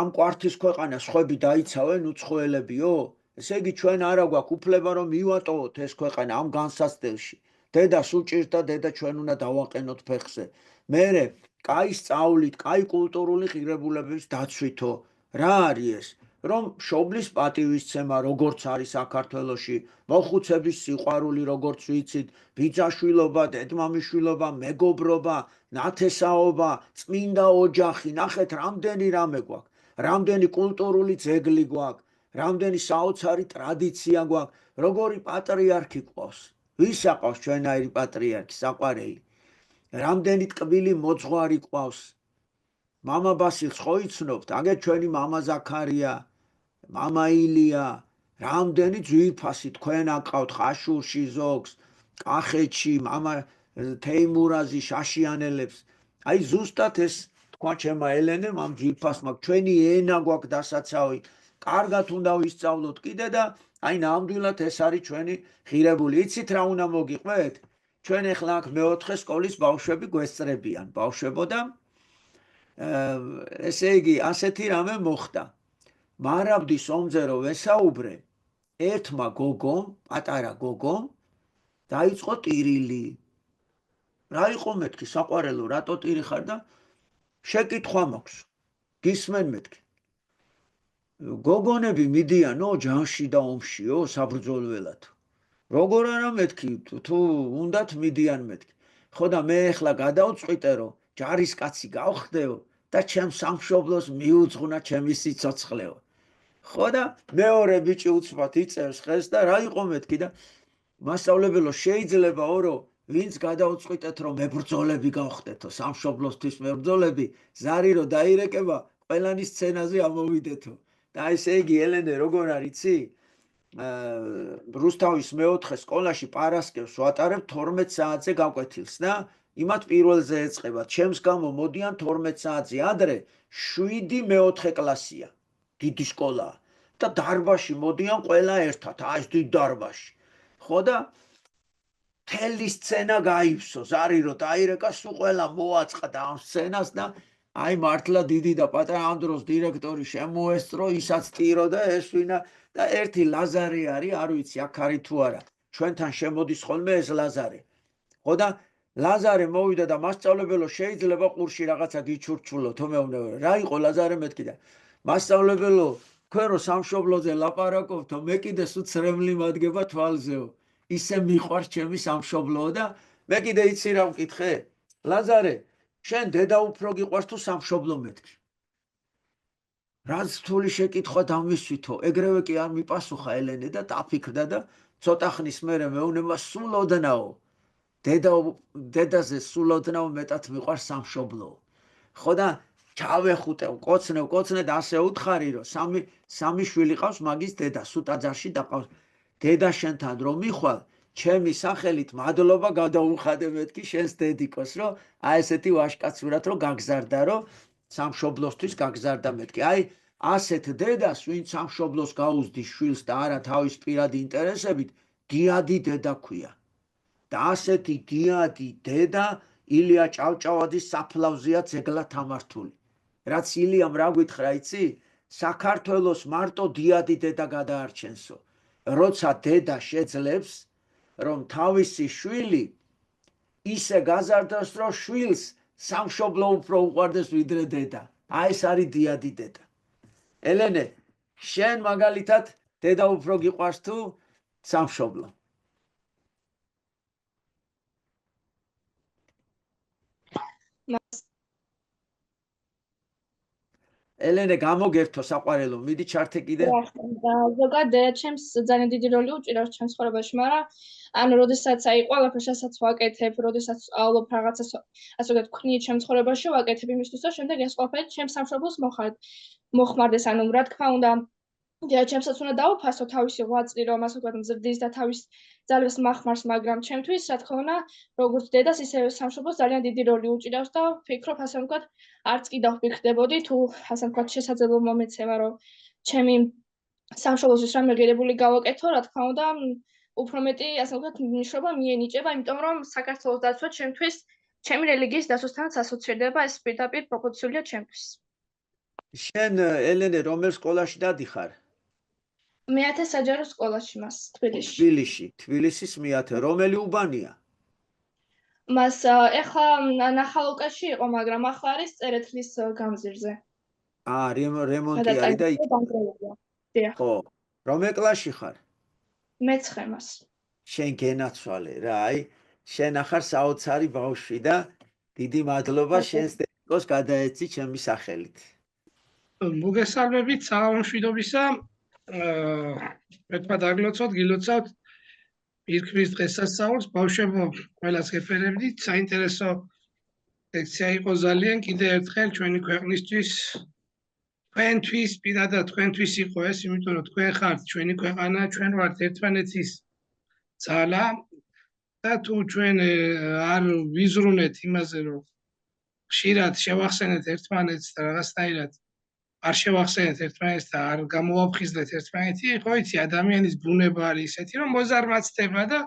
ამ კვართის ქვეყანას ხვები დაიცავენ უცხოელებიო? ესე იგი ჩვენ არა გვაქვს უფლება რომ მივატოვოთ ეს ქვეყანა ამ განსაცდელში. დედას უჭირდა, დედა ჩვენ უნდა დავაყენოთ ფეხზე. მერე კაი სწავლით, კაი კულტურული ღირებულებების დაცვითო. რა არის ეს? რომ მშობლის პატივისცემა როგორც არის საქართველოში, მოხუცების სიყვარული როგორც ვიცით, ბიძაშვილობა, დედმამიშვილობა, მეგობრობა, ნათესაობა, წმინდა ოჯახი, ნახეთ რამდენი რამე გვაქვს, რამდენი კულტურული ძეგლი გვაქვს, რამდენი საოცარი ტრადიცია გვაქვს, როგორი პატრიარქი ყავს. ვის აყავს ჩვენაირი პატრიარქი, საყვარელი? რამდენი ტკბილი მოძღვარი ყავს. მამა ბასილს ხო იცნობთ? აგერ ჩვენი მამა ზაქარია, მამა ილია, რამდენი ძვირფასი თქვენ აყავთ ხაშურში ზოგს, კახეთში, მამა თეიმურაზი შაშიანელებს. აი ზუსტად ეს თქვა ჩემმა ელენემ ამ ძვირფასმა, ჩვენი ენა გვაქვს დასაცავი, კარგად უნდა ვისწავლოთ კიდე და აი ნამდვილად ეს არის ჩვენი ღირებული. იცით რა უნდა მოგიყვეთ? ჩვენ ახლა აქ მეოთხე სკოლის ბავშვები გვესწრებიან, ბავშვებო და ესე იგი ასეთი რამე მოხდა. მარაბდის ომზე რო ვესაუბრე, ერთმა გოგომ, პატარა გოგომ დაიწყო ტირილი. რა იყო მეთქი, საყვარელო, რატო ტირი ხარ და შეკითხვა მაქვს. გისმენ მეთქი. გოგონები მიდიანო ჯანში და ომშიო, საბრძოლველად. როგორ არა მეთქი, თუ უნდათ მიდიან მეთქი. ხო და მე ახლა გადავწყვიტე, რომ ჯარისკაცი გავხდეო და ჩემ სამშობლოს მიუძღვნა ჩემი სიცოცხლეო. ხო და მეორე ბიჭი უცბად იწევს ხეს და რა იყო მეთქი და მასწავლებელო შეიძლებაო რომ ვინც გადავწყვიტეთ რომ მებრძოლები გავხდეთო, სამშობლოსთვის მებრძოლები, ზარი რო დაირეკება, ყველანი სცენაზე ამოვიდეთო. და ესე იგი ელენე როგორ არიცი? რუსთავის მეოთხე სკოლაში პარასკევს ვატარებ 12 საათზე გაკვეთილს და იმათ პირველზე ეწყება. ჩემს გამო მოდიან 12 საათზე ადრე 7 მეოთხე კლასია. დიდი სკოლაა და დარბაზში მოდიან ყველა ერთად, ეს დიდ დარბაზში. ხო და მთელი სცენა გაივსო, ზარი რო დაირეკა, სულ ყველა მოაწყდა ამ სცენას და აი მართლა დიდი და პატარა ამ დროს დირექტორი შემოესწრო, ისაც ტირო და ეს ვინა და ერთი ლაზარე არის, არ ვიცი აქ არის თუ არა. ჩვენთან შემოდის ხოლმე ეს ლაზარე. ხო და ლაზარე მოვიდა და მასწავლებელო შეიძლება ყურში რაღაცა გიჩურჩულოთ, მეუბნებოდა. რა იყო ლაზარე მეთქი და მასწავლებელო, თქვენ რო სამშობლოზე ლაპარაკობთო, მე კიდე სუცრემლი მადგება თვალზეო. ისე მიყვარს ჩემი სამშობლოო და მე კიდე იცი რა ვკითხე? ლაზარე, შენ დედა უფრო გიყვარს თუ სამშობლო მეთქი? რაც რთული შეკითხვა დამისვითო, ეგრევე კი არ მიპასუხა ელენე და დაფიქრდა და ცოტა ხნის მერე მეუბნება სულ ოდნავ. დედაზე სულ ოდნავ მეტად მიყვარს სამშობლო. ხო და ჩავეხუტე, კოცნე და ასე უთხარი, რომ სამი შვილი ყავს მაგის დედა, სუტაძარში დაყავს. დედა შენთან რომ მიხვალ, ჩემი სახელით მადლობა გადაუხადე მეთქი შენს დედიკოს, რომ აი ესეთი ვაჟკაცურად რომ გაგზარდა, რომ სამშობლოსთვის გაგზარდა მეთქი. აი ასეთ დედას, ვინც სამშობლოს გაუზდის შვილს და არა თავის პირადი ინტერესებით, დიადი დედა ქვია. და ასეთი დიადი დედა ილია ჭავჭავაძის საფლავზეა ძეგლად ამართული. რაც ილიამ რა გითხრა იცი? საქართველოს მარტო დიადი დედა გადაარჩენსო. როცა დედა შეძლებს, რომ თავისი შვილი ისე გაზარდოს, რომ შვილს სამშობლო უფრო უყვარდეს ვიდრე დედა. აი ეს არის დიადი დედა. ელენე, შენ მაგალითად დედა უფრო გიყვარს თუ სამშობლო? ელენე გამოგერთო საყვარელო, მიდი ჩართე კიდე. და ზოგადად ჩემს ძალიან დიდი როლი უჭირავს ჩემს ცხოვრებაში, მაგრამ ანუ როდესაც აი ყველაფერს რასაც ვაკეთებ, როდესაც სწავლობ რაღაცას, ასე ვთქვათ, ვქნიე ჩემს ცხოვრებაში, ვაკეთებ იმისთვის, რომ შემდეგ ეს ყველაფერი ჩემს სამშობლოს მოხმარდეს, ანუ რა თქმა უნდა, ჩემსაც უნდა დავაფასო თავისი ღვაწლი, რომ ასე ვთქვათ, მზრდის და თავის ძალებს მახმარს, მაგრამ ჩემთვის, რა თქმა უნდა, როგორც დედას, ისე სამშობლოს ძალიან დიდი როლი უჭირავს და ვფიქრობ, ასე ვთქვათ, არც კი დავფიქრდებოდი, თუ ასე ვთქვათ, შესაძლებლობა მომეცემა, რომ ჩემი სამშობლოსთვის რამე ღირებული გავაკეთო, რა თქმა უნდა, უფრო მეტი, ასე ვთქვათ, მნიშვნელობა მიენიჭება, იმიტომ რომ საქართველოს დაცვა ჩემთვის, ჩემი რელიგიის დაცვასთანაც ასოცირდება, ეს პირდაპირ პროპორციულია ჩემთვის. შენ ელენე რომელ სკოლაში დადიხარ? მეათე საჯარო სკოლაში მას თბილისში. თბილისის მეათე. რომელი უბანია? მას ეხლა ნახალუკაში იყო, მაგრამ ახლა არის წერეთლის გამზირზე. რემონტი არის და დიახ. ხო. რომელ კლასში ხარ? მე-9 მას. შენ გენაცვალე რა, აი, შენ ახარ საოცარი ბავშვი და დიდი მადლობა შენს დედიკოს გადაეცი ჩემი სახელით. მოგესალმებით, საღამომშვიდობისა. მეთქმა დაგლოცოთ, გილოცავთ პირქმის დღესასწაულს, ბავშვებო, ყველას გეფერებდით, საინტერესო ლექცია იყო ძალიან, კიდევ ერთხელ ჩვენი ქვეყნისთვის, თქვენთვის, პირადად თქვენთვის იყო ეს, იმიტომ რომ თქვენ ხართ ჩვენი ქვეყანა, ჩვენ ვართ ერთმანეთის ძალა და თუ ჩვენ არ ვიზრუნეთ იმაზე, რომ ხშირად შევახსენეთ ერთმანეთს და რაღაცნაირად არ შევახსენეთ ერთმანეთს და არ გამოვაფხიზლეთ ერთმანეთი, ხო იცი, ადამიანის ბუნება არის ისეთი, რომ მოზარმაცდება და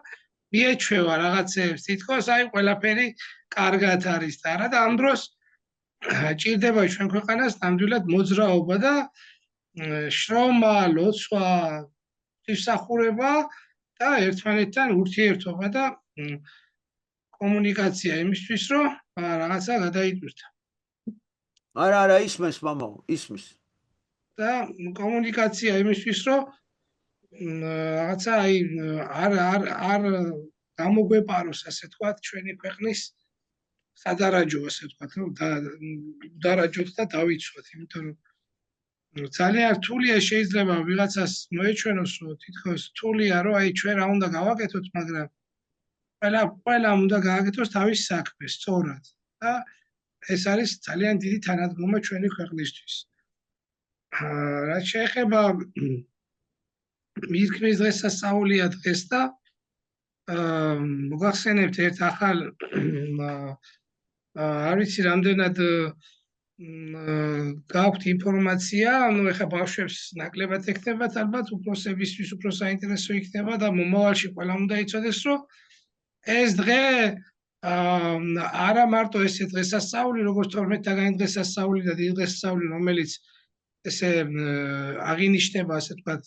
მიეჩვევა რაღაცებს, თითქოს აი ყველაფერი კარგად არის და არა და ამ დროს ჭირდება ჩვენ ქვეყანას ნამდვილად მოძრაობა და შრომა, ლოცვა, ღვთისმსახურება და ერთმანეთთან ურთიერთობა და კომუნიკაცია იმისთვის, რომ რაღაცა გადაიტვირთა. არა, ისმის მამო, ისმის. და კომუნიკაცია იმისთვის, რომ რაღაცა აი არ გამოგვეპაროს, ასე ვთქვათ, ჩვენი ქვეყნის სადარაჯო, ასე ვთქვათ, რომ დარაჯოთ და დავიცვათ, იმიტომ რომ ძალიან რთულია შეიძლება ვიღაცას მოეჩვენოს, რომ თითქოს რთულია, რომ აი ჩვენ რა უნდა გავაკეთოთ, მაგრამ ყველა უნდა გააკეთოს თავის საქმე სწორად და ეს არის ძალიან დიდი თანადგომა ჩვენი ქვეყნისთვის. რაც შეეხება მირქმის დღესასწაულია დღეს და მოგახსენებთ ერთ ახალ არ ვიცი რამდენად გაქვთ ინფორმაცია, ანუ ეხლა ბავშვებს ნაკლებად ექნებათ, ალბათ უფროსებისთვის უფრო საინტერესო იქნება და მომავალში ყველამ უნდა იცოდეს, რომ ეს დღე არა მარტო ესე დღესასწაული, როგორც 12-დაგანი დღესასწაული და დიდი დღესასწაული, რომელიც ესე აღინიშნება, ასე ვთქვათ,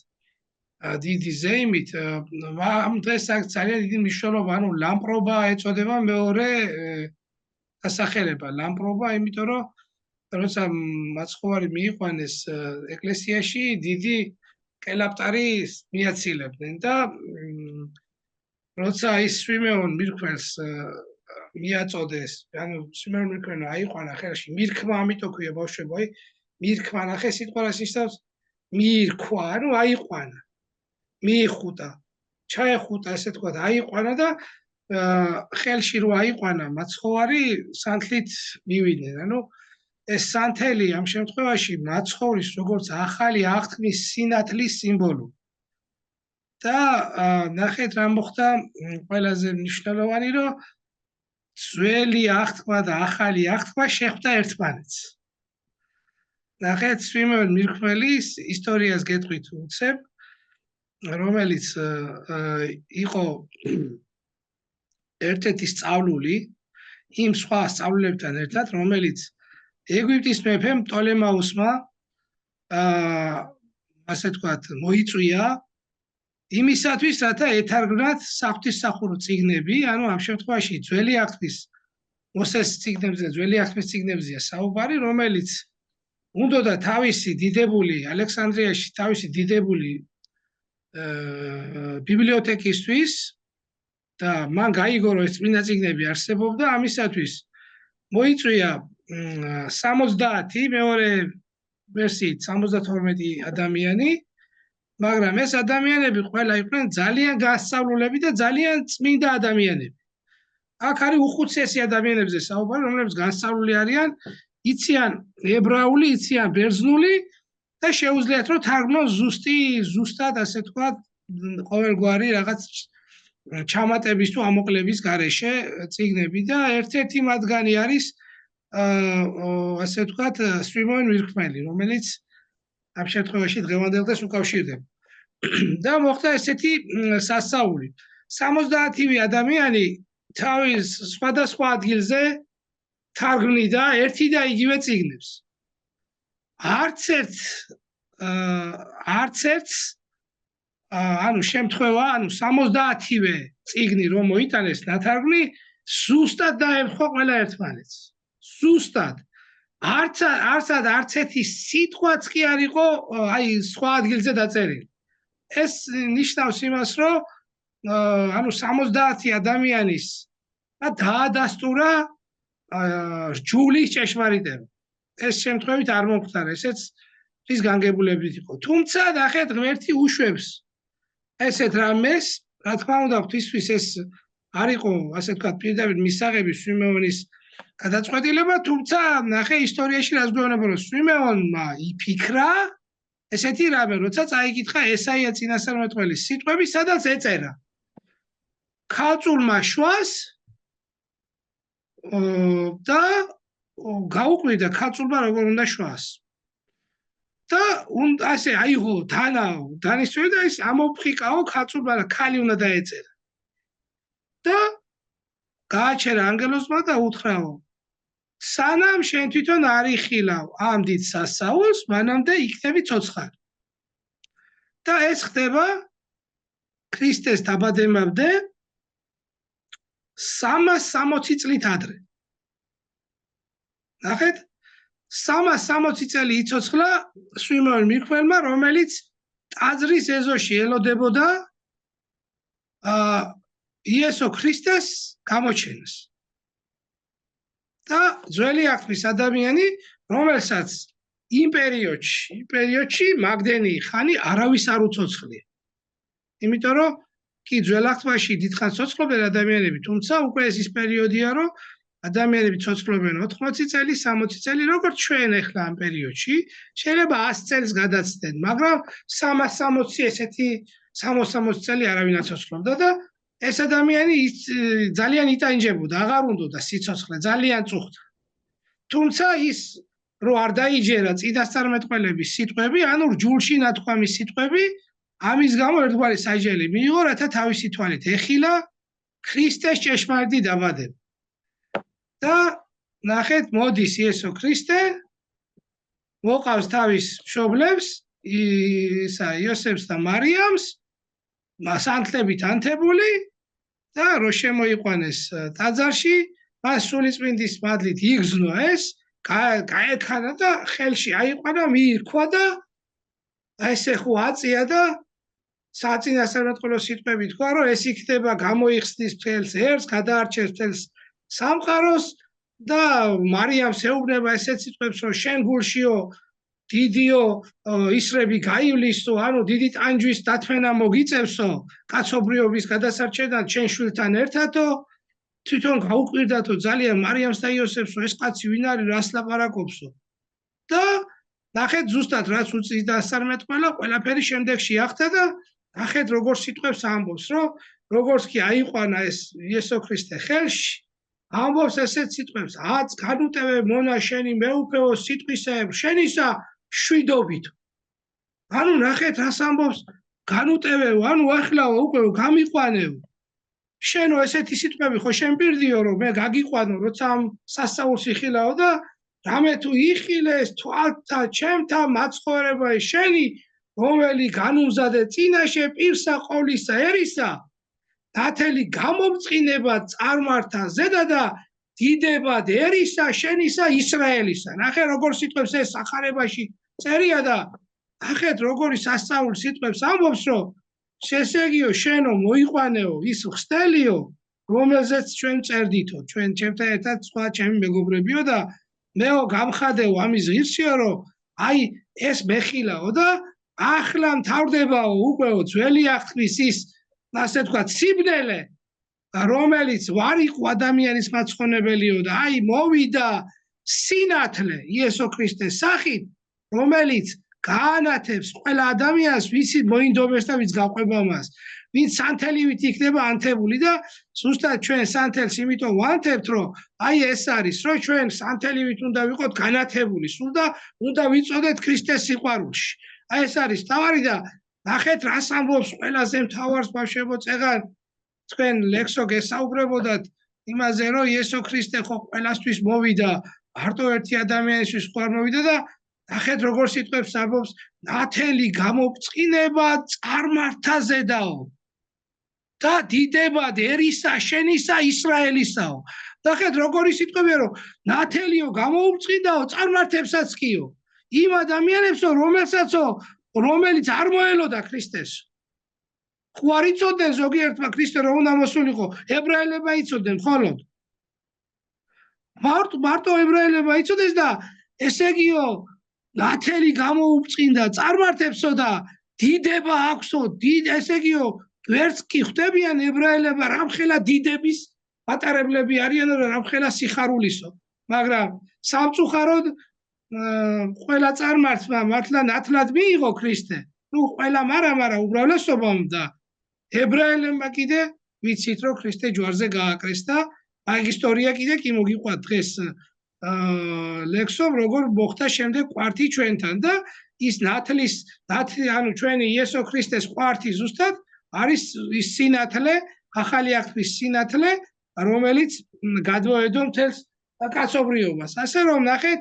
დიდი ზეიმით, ამ დღეს აქვს ძალიან დიდი მნიშვნელობა, ანუ ლამპრობა ეწოდება მეორე დასახელება, ლამპრობა, იმიტომ რომ როცა მაცხოვარი მიიყვანეს ეკლესიაში, დიდი კელაპტარი მიაცილებდნენ და როცა ის სვიმეონ მირქმელს მიაწოდეს, ანუ სვიმეონ მირქმელი აიყვანა ხელში, მირქმა, ამიტომ ქვია ბავშვებო, აი მირქმა, ნახე სიტყვა რას ნიშნავს? მირქვა, ანუ აიყვანა, მიიხუტა, ჩაეხუტა, ესე თქვა, აიყვანა და ხელში რო აიყვანა მაცხოვარი სანთლით მივიდნენ, ანუ ეს სანთელი ამ შემთხვევაში მაცხოვრის როგორც ახალი აღთქმის სინათლის სიმბოლო. და ნახეთ რა მოხდა ყველაზე მნიშვნელოვანი, რომ ძველი აღთქმა და ახალი აღთქმა შეხვდა ერთმანეთს. ნახეთ სვიმეონ მირქმელის ისტორიას გეტყვით უცებ, რომელიც იყო ერთ-ერთი სწავლული იმ სხვა სწავლულებთან ერთად, რომელიც ეგვიპტის მეფემ პტოლემაუსმა ასე ვთქვათ, მოიწვია იმისათვის, რათა ეთარგმნათ საღვთისმსახურო წიგნები, ანუ ამ შემთხვევაში ძველი აღთქმის მოსეს წიგნებზე, ძველი აღთქმის წიგნებზეა საუბარი, რომელიც უნდოდა თავისი დიდებული ალექსანდრიაში თავისი დიდებული ბიბლიოთეკისთვის და მან გაიგო, რომ ეს წმინდა წიგნები არსებობდა, ამისათვის მოიწვია 70 მეორე ვერსიით 72 ადამიანი, მაგრამ ეს ადამიანები ყველა იყვნენ ძალიან გასწავლულები და ძალიან წმინდა ადამიანები. აქ არის უხუცესი ადამიანებზე საუბარი, რომლებიც გასწავლული არიან, იციან ებრაული, იციან ბერძნული და შეუძლიათ რომ თარგმნონ ზუსტად ასე თქვა ყოველგვარი რაღაც ჩამატების თუ ამოკლების გარეშე წიგნები და ერთ-ერთი მათგანი არის ასე ვთქვათ სვიმონ ვირქმელი, რომელიც ამ შემთხვევაში დღევანდელს უკავშირდება. და მოხდა ესეთი სასწაული. 70-ივე ადამიანი თავის სხვადასხვა ადგილზე თარგმნიდა ერთი და იგივე წიგნებს. არც ერთ ანუ შემთხვევა, ანუ 70-ივე წიგნი რომ მოიტანეს ნათარგმნი, ზუსტად დაემთხვა ყველა ერთმანეთს. ზუსტად. არც ერთი სიტყვაც კი არ იყო აი სხვა ადგილზე დაწერილი. ეს ნიშნავს იმას, რომ ანუ 70 ადამიანის დაადასტურა რჯულის ჭეშმარიტება. ეს შემთხვევით არ მომხდარა, ესეც ის განგებულებით იყო. თუმცა ნახეთ, ღმერთი უშვებს ესეთ რამეს, რა თქმა უნდა, ღვთისთვის ეს არ იყო, ასე ვთქვათ, პირდაპირ მისაღები სვიმეონის გადაწყვეტილება, თუმცა ნახე ისტორიაში რას გვეუბნება, რომ სვიმეონმა იფიქრა ესეთი რამე, როცა წაიკითხა ესაია წინასწარმეტყველის სიტყვები, სადაც ეწერა ქალწულმა შვას და გაუკვირდა ქალწულმა როგორ უნდა შვას. და ასე აიღო დანისწრები და ის ამოფხიკაო ქალწულმა და ქალი უნდა დაეწერა. და გააჩერა ანგელოზმა და უთხრაო, სანამ შენ თვითონ არ იხილავ ამ დიდ სასწაულს, მანამდე იქნები ცოცხალი. და ეს ხდება ქრისტეს დაბადებამდე 360 წლით ადრე. ნახეთ, 360 წელი იცოცხლა სვიმეონ ვირქმელმა, რომელიც ტაძრის ეზოში ელოდებოდა იესო ქრისტეს გამოჩენას. და ძველი აღთქმის ადამიანი, რომელსაც იმ პერიოდში მაგდენი ხანი არავის არ უცოცხლია. იმიტომ რომ კი ძველ აღთქმაში დიდხანს ცოცხლობდნენ ადამიანები, თუმცა უკვე ეს ის პერიოდია, რომ ადამიანები ცოცხლობენ 80 წელი, 60 წელი, როგორც ჩვენ ახლა ამ პერიოდში, შეიძლება 100 წელს გადაცდნენ, მაგრამ 360 ესეთი 60 წელი არავინ არ ცოცხლობდა და ეს ადამიანი ძალიან იტანჯებოდა, აღარ უნდოდა სიცოცხლე, ძალიან წუხდა. თუმცა ის რო არ დაიჯერა წინასწარმეტყველების სიტყვები, ანუ რჯულში ნათქვამის სიტყვები, ამის გამო ერთგვარი საჯელი მიიღო, რათა თავისი თვალით ეხილა ქრისტეს ჭეშმარიტი დაბადება. და ნახეთ, მოდის იესო ქრისტე, მოყავს თავის მშობლებს, იოსებს და მარიამს, სანთლებით ანთებული და რო შემოიყვანეს ტაძარში, მას სულიწმინდის მადლით იგზნო ეს, გაექანა და ხელში აიყვანა, მიირქვა და ესე ხო აწია და საწინასწარმეტყველო სიტყვები თქვა, რომ ეს იქნება გამოიხსნის მთელს ერთს, გადაარჩენს მთელს სამყაროს და მარიამს ეუბნება ესეთ სიტყვებს, რომ შენ გულშიო დიდიო ისრები გაივლისო, ანუ დიდი ტანჯვის დათმენა მოგიწევსო, კაცობრიობის გადასარჩენად შენ შვილთან ერთადო, თვითონ გაუკვირდათო ძალიან მარიამს და იოსებსო, ეს კაცი ვინ არის, რას ლაპარაკობსო. და ნახეთ ზუსტად რაც უწევდა სასწარმეტყველო, ყველაფერი შემდეგში ახდა და ნახეთ როგორ სიტყვებს ამბობს, რომ როგორც კი აიყვანა ეს იესო ქრისტე ხელში, ამბობს ესეთ სიტყვებს, აც განუტევე მონა შენი მეუფეო სიტყვისეებ, შენისა შვიდობით. ანუ ნახეთ რას ამბობს, განუტევეო, ანუ ახლა უკვე გამიყვანეო. შენო ესეთი სიტყვები ხო შენ პირდიო, რომ მე გაგიყვანო, როცა ამ სასწაულს იხილაო და რამე თუ იხილეს თვალთა ჩემთა მაცხოვრება შენი, რომელი განუმზადე წინაშე პირსა ყოვლისა ერისა, დათელი გამომწყინება წარმართა ზედა და დიდებად ერისა შენისა ისრაელისა. ნახე როგორ სიტყვებს ეს სახარებაში წერია და ნახეთ როგორი სასწაულ სიტყვებს ამბობს, რომ შესეგიო შენო მოიყვანეო ის ხსნელიო, რომელზეც ჩვენ წერდითო, ჩვენ ჩემთან ერთად სხვა ჩემი მეგობრებიო და მეო გამხადეო ამის ღირსიო, რომ აი ეს მეხილაო და ახლა მთავრდებაო უკვე ძველი აღთქმის ის ასე თქვა სიბნელე რომელიც ვარ იყო ადამიანის მაცხონებელიო და აი მოვიდა სინათლე იესო ქრისტეს სახით რომელიც გაანათებს ყველა ადამიანს ვიცი მოინდომებს და ვიც გაყვება მას ვინც სანთელივით იქნება ანთებული და ზუსტად ჩვენ სანთელს იმიტომ ვანთებთ რომ აი ეს არის რომ ჩვენ სანთელივით უნდა ვიყოთ განათებული სულ და უნდა ვიწოდეთ ქრისტეს სიყვარულში აი ეს არის თავარი და ნახეთ რას ამბობს ყველაზე მთავარს ბავშვებო წეგან თქვენ ლექსო გესაუბრებოდათ იმაზე რომ იესო ქრისტე ხო ყველასთვის მოვიდა მარტო ერთი ადამიანისთვის ხო არ მოვიდა და ნახეთ როგორ სიტყვებს ამბობს ნათელი გამოფწყინება წარმართაზედაო და დიდებად ერისა შენისა ისრაელისაო ნახეთ როგორი სიტყვებია რომ ნათელიო გამოუფწყინდაო წარმართებსაც კიო იმ ადამიანებსო რომელიც არ მოელოდა ქრისტეს ხო არ იცოდნენ ზოგიერთმა ქრისტე რომ უნდა მოსულიყო ებრაელებმა იცოდნენ მხოლოდ მარტო ებრაელებმა იცოდეს და ესე იგიო ნათელი გამოუფწყინდა წარმართებსო და დიდება აქვსო ესე იგიო ვერც კი ხვდებიან ებრაელება რამხელა დიდების მატარებლები არიან და რამხელა სიხარულისო მაგრამ სამწუხაროდ ყველა წარმართმა მართლა ნათლად მიიღო ქრისტე ნუ ყველა მაგრამ უბრალესობამ და ებრაელებმა კიდე ვიცით რომ ქრისტე ჯვარზე გააკრეს და აი ისტორია კიდე კი მოგიყვა დღეს ლექსომ როგორ მოხდა შემდეგ ყვართი ჩვენთან და ის ნათლი ანუ ჩვენი იესო ქრისტეს ყვართი ზუსტად არის ის სინათლე ახალი აღთქმის სინათლე რომელიც გადმოედო მთელს კაცობრიობას ასე რომ ნახეთ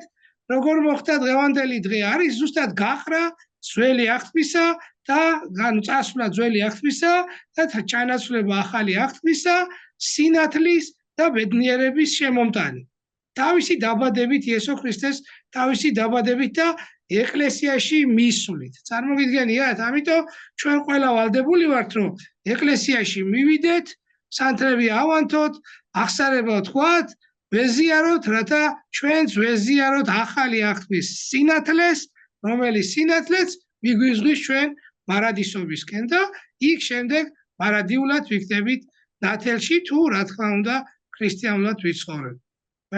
როგორ მოხდა დღევანდელი დღე არის ზუსტად გაყრა ძველი აღთქმისა და ანუ წასვლა ძველი აღთქმისა და ჩანაცვლება ახალი აღთქმისა სინათლის და ბედნიერების შემომტანი თავისი დაბადებით იესო ქრისტეს თავისი დაბადებით და ეკლესიაში მისვლით წარმოგიდგენიათ ამიტომ ჩვენ ყველა ვალდებული ვართ რომ ეკლესიაში მივიდეთ სანთლები ავანთოთ აღსარება ვთქვათ ვეზიაროთ რათა ჩვენც ვეზიაროთ ახალი აღთქმის სინათლეს რომელიც სინათლეც მიგვიზღვის ჩვენ მარადისობისკენ და იქ შემდეგ მარადიულად ვიქნებით ნათელში თუ რა თქმა უნდა ქრისტიანულად ვიცხოვრებთ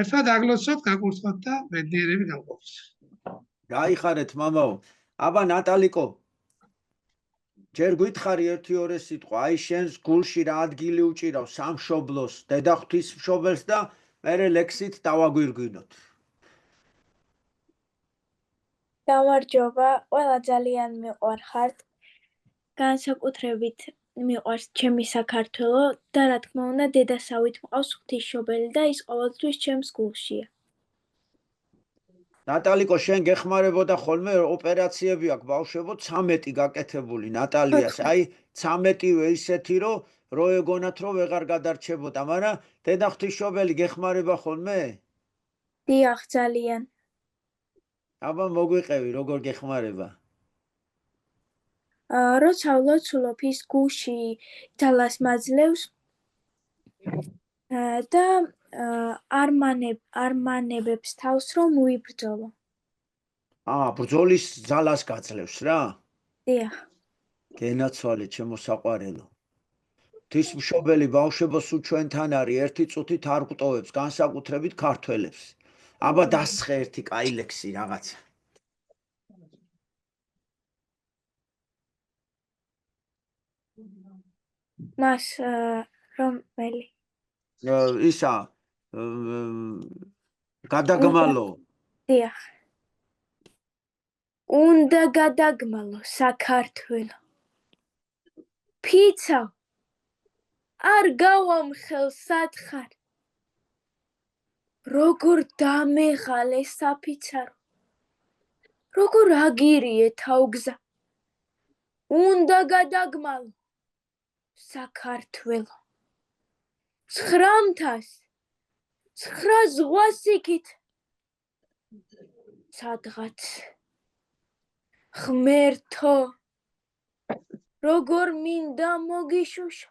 ერთად აგლოცოთ გაკურთხოთ და ბედნიერები გავყოფოთ გაიხარეთ მამაო აბა ნატალიკო ჯერ გითხარი 1-2 სიტყვა აი შენს გულში რა ადგილი უჭირავს სამშობლოს დედაღვთის მშობელს და მერე ლექსით დავაგვირგვინოთ გამარჯობა ყველა ძალიან მიყვარხართ განსაკუთრებით მიყვარს ჩემი საქართველო და რა თქმა უნდა დედასავით მყავს ღვთისმშობელი და ის ყოველთვის ჩემს გულშია ნატალიკო შენ გეხმარებოდა ხოლმე ოპერაციები აქვს ბავშვებო 13 გაკეთებული ნატალიას აი 13-ვე ისეთი რომ ეგონათ რომ ვეღარ გადარჩებოდა მაგრამ დედაღვთისმშობელი გეხმარება ხოლმე დიახ ძალიან აბა მოგვიყევი როგორ გეხმარება როცა ვლოცულობ ის გულში ძალას მაძლევს და არმანებებს თავს რომ უიბრძოლო ბრძოლის ძალას გაძლევს რა დიახ გენაცვალე ჩემო საყვარელო ღვთისმშობელი ბავშვებო სულ ჩვენთან არის ერთი წუთით არ გვტოვებს განსაკუთრებით ქართველებს აბა დასხე ერთი კაი ლექსი რაღაცა მას რომელი ისა გადაგმალო დიახ უნდა გადაგმალო საქართველო ფიცავ არ გავამხელ სათხარ როგორ დამეღალე საფიცარო როგორ აგირიე თავგზა უნდა გადაგმალო საქართველო 900-ს 9 ზღვას იქით სადღაც ღმერთო როგორ მინდა მოგიშუშო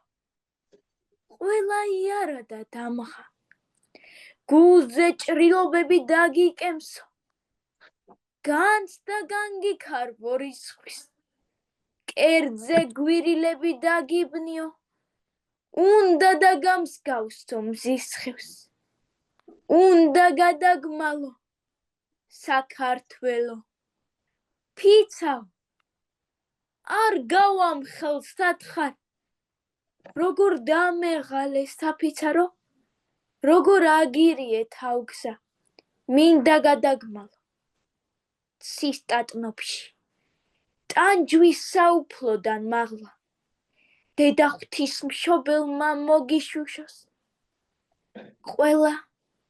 ყველა იარა და დამღა გულზე ჭრილობები დაგიკემსო განც და განგიქარ ვორისხვის კერძზე გვირილები დაგიბნიო უნდა და გამსგავსო მზის ხევს უნდა გადაგმალო საქართველო ფიცავ არ გავამხელ სათხარ როგორ დამეღალე საფიცარო როგორ აგირიე თავგზა მინდა გადაგმალო სისტატნოფში ტანჯვის საუფლოდან მაღლა დედა ღვთისმშობელმა მოგიშუშოს ყველა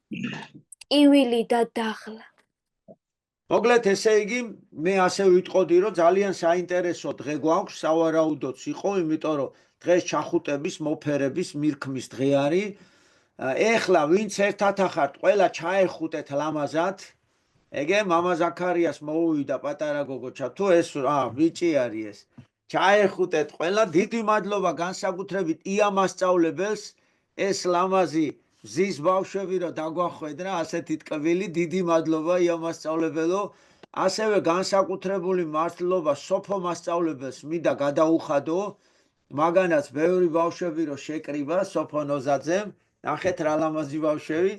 ტკივილი და დაღლა მოკლედ ესე იგი მე ასე ვიტყოდი რომ ძალიან საინტერესო დღე გვაქვს სავარაუდოც იყო იმიტომ რომ დღეს ჩახუტების მოფერების მირქმის დღე არის ეხლა ვინც ერთად ახართ ყველა ჩაეხუტეთ ლამაზად ეგე მამა ზაქარიას მოუვიდა პატარა გოგოჩა თუ ეს ბიჭი არის ეს ჩაეხუტეთ ყველა დიდი მადლობა განსაკუთრებით ია მასწავლებელს ეს ლამაზი მზის ბავშვები რომ დაგვახვედრა ასეთი ტკბილი დიდი მადლობა ია მასწავლებელო ასევე განსაკუთრებული მადლობა სოფო მასწავლებელს მინდა გადაუხადო მაგანაც ბევრი ბავშვები რომ შეკრიბა სოფო ნოზაძემ ნახეთ რა ლამაზი ბავშვები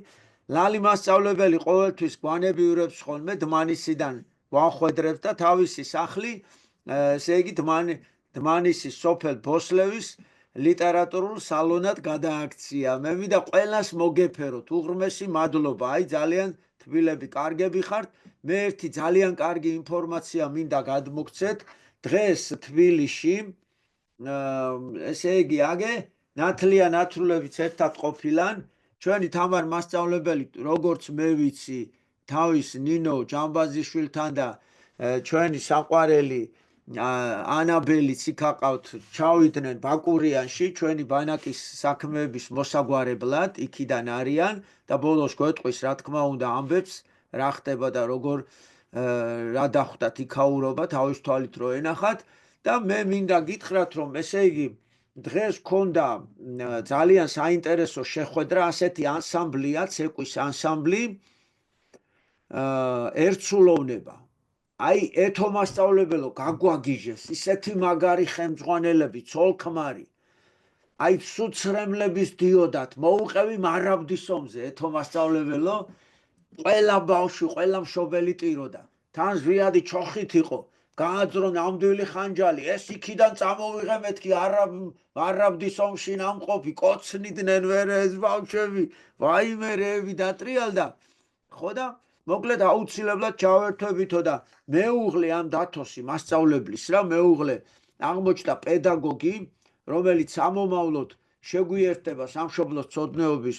ლალი მასწავლებელი ყოველთვის გვანებიურებს ხოლმე დმანისიდან გვანხვედრებს და თავისი სახლი ესე იგი დმანისის სოფელ ბოსლევის ლიტერატურულ სალონად გადააქცია მე მინდა ყველას მოგეფეროთ უღრმესი მადლობა აი ძალიან თბილები კარგები ხართ მე ერთი ძალიან კარგი ინფორმაცია მინდა გადმოგცეთ დღეს თბილისში ესე იგი აგე ნათლია ნათრულებიც ერთად ყოფილან ჩვენი თამარ მასწავლებელი როგორც მე ვიცი თავის ნინო ჯამბაზიშვილთან და ჩვენი საყვარელი ანაბელიც იქ აყავთ ჩავიდნენ ბაკურიანში ჩვენი ბანაკის საქმეების მოსაგვარებლად იქიდან არიან და ბოლოს გვეტყვის რა თქმა უნდა ამბებს რა ხდება და როგორ რა დახვდათ იქაურობა თავის თვალით რო ენახათ და მე მინდა გითხრათ რომ ესე იგი დღეს ქონდა ძალიან საინტერესო შეხვედრა ასეთი ანსამბლია ცეკვის ანსამბლი ერთსულოვნება აი ეთო მასწავლებელო გაგვაგიჟეს ისეთი მაგარი ხელმძღვანელები ცოლ-ქმარი აი სუცრემლების დიოდათ მოუყევი მარაბდის ომზე ეთო მასწავლებელო ყველა ბავშვი ყველა მშობელი ტიროდა თან ზვიადი ჩოხით იყო გააძრო ნამდვილი ხანჯალი ეს იქიდან წამოვიღე მეთქი არაბდის ომში ნამყოფი კოცნიდნენ ვერე ეს ბავშვები ვაიმე რეები დატრიალდა ხო და მოკლედ აუცილებლად ჩავერთვებითო და მეუღლე ამ დათოსი მასწავლებლის რა მეუღლე აღმოჩნდა პედაგოგი რომელიც ამომავლოდ შეგვიერთება სამშობლოს მცოდნეობის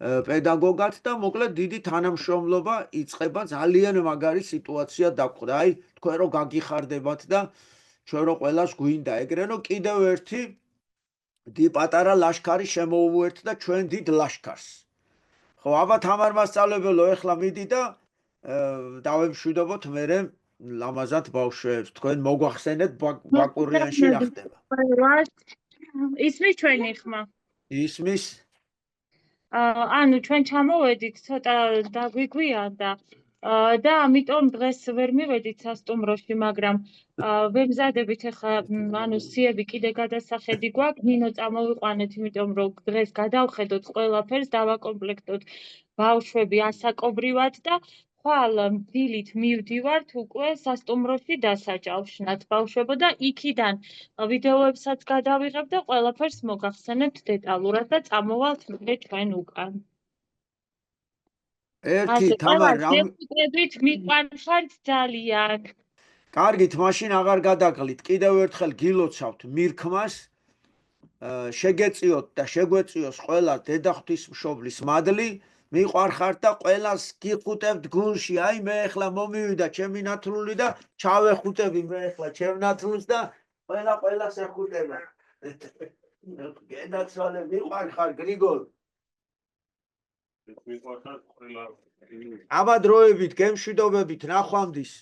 პედაგოგად და მოკლედ დიდი თანამშრომლობა იწყება ძალიან მაგარი სიტუაცია დაგვხდა აი თქვენ რო გაგიხარდებათ და ჩვენ რო ყველას გვინდა ეგრე რომ კიდევ ერთი პატარა ლაშქარი შემოუერთდა ჩვენ დიდ ლაშქარს ხო აბა თამარ მასწავლებელო ეხლა მიდი და დავემშვიდობოთ მერე ლამაზად ბავშვებს თქვენ მოგვახსენეთ ბაკურიანში რა ხდება ისმის ჩვენი ხმა ისმის ანუ ჩვენ ჩამოვედით ცოტა დაგვიგვიანდა და ამიტომ დღეს ვერ მივედით სასტუმროში მაგრამ ვემზადებით ახლა ანუ სიები კიდე გადასახედი გვაქვს ნინო წამოვიყვანეთ იმიტომ რომ დღეს გადავხედოთ ყველაფერს დავაკომპლექტოთ ბავშვები ასაკობრივად და ხვალ დილით მივდივართ უკვე სასტუმროში დასაჯავშნათ ბავშვებო და იქიდან ვიდეოებსაც გადავიღებ და ყველაფერს მოგახსენებთ დეტალურად და წამოვალთ მე ჩვენ უკან ერთი თამარ რამებით მიყვანხართ ძალიან კარგით მაშინ აღარ გადაგლით კიდევ ერთხელ გილოცავთ მირქმას შეგეწიოთ და შეგვეწიოს ყველა დედა ღვთისმშობლის მადლი მიყვარხართ და ყველას გიხუტებთ გულში აი მე ახლა მომივიდა ჩემი ნათლული და ჩავეხუტები მე ახლა ჩემ ნათლულს და ყველას ეხუტება გენაცვალე მიყვარხარ გრიგოლ აბა დროებით გემშვიდობებით ნახვამდის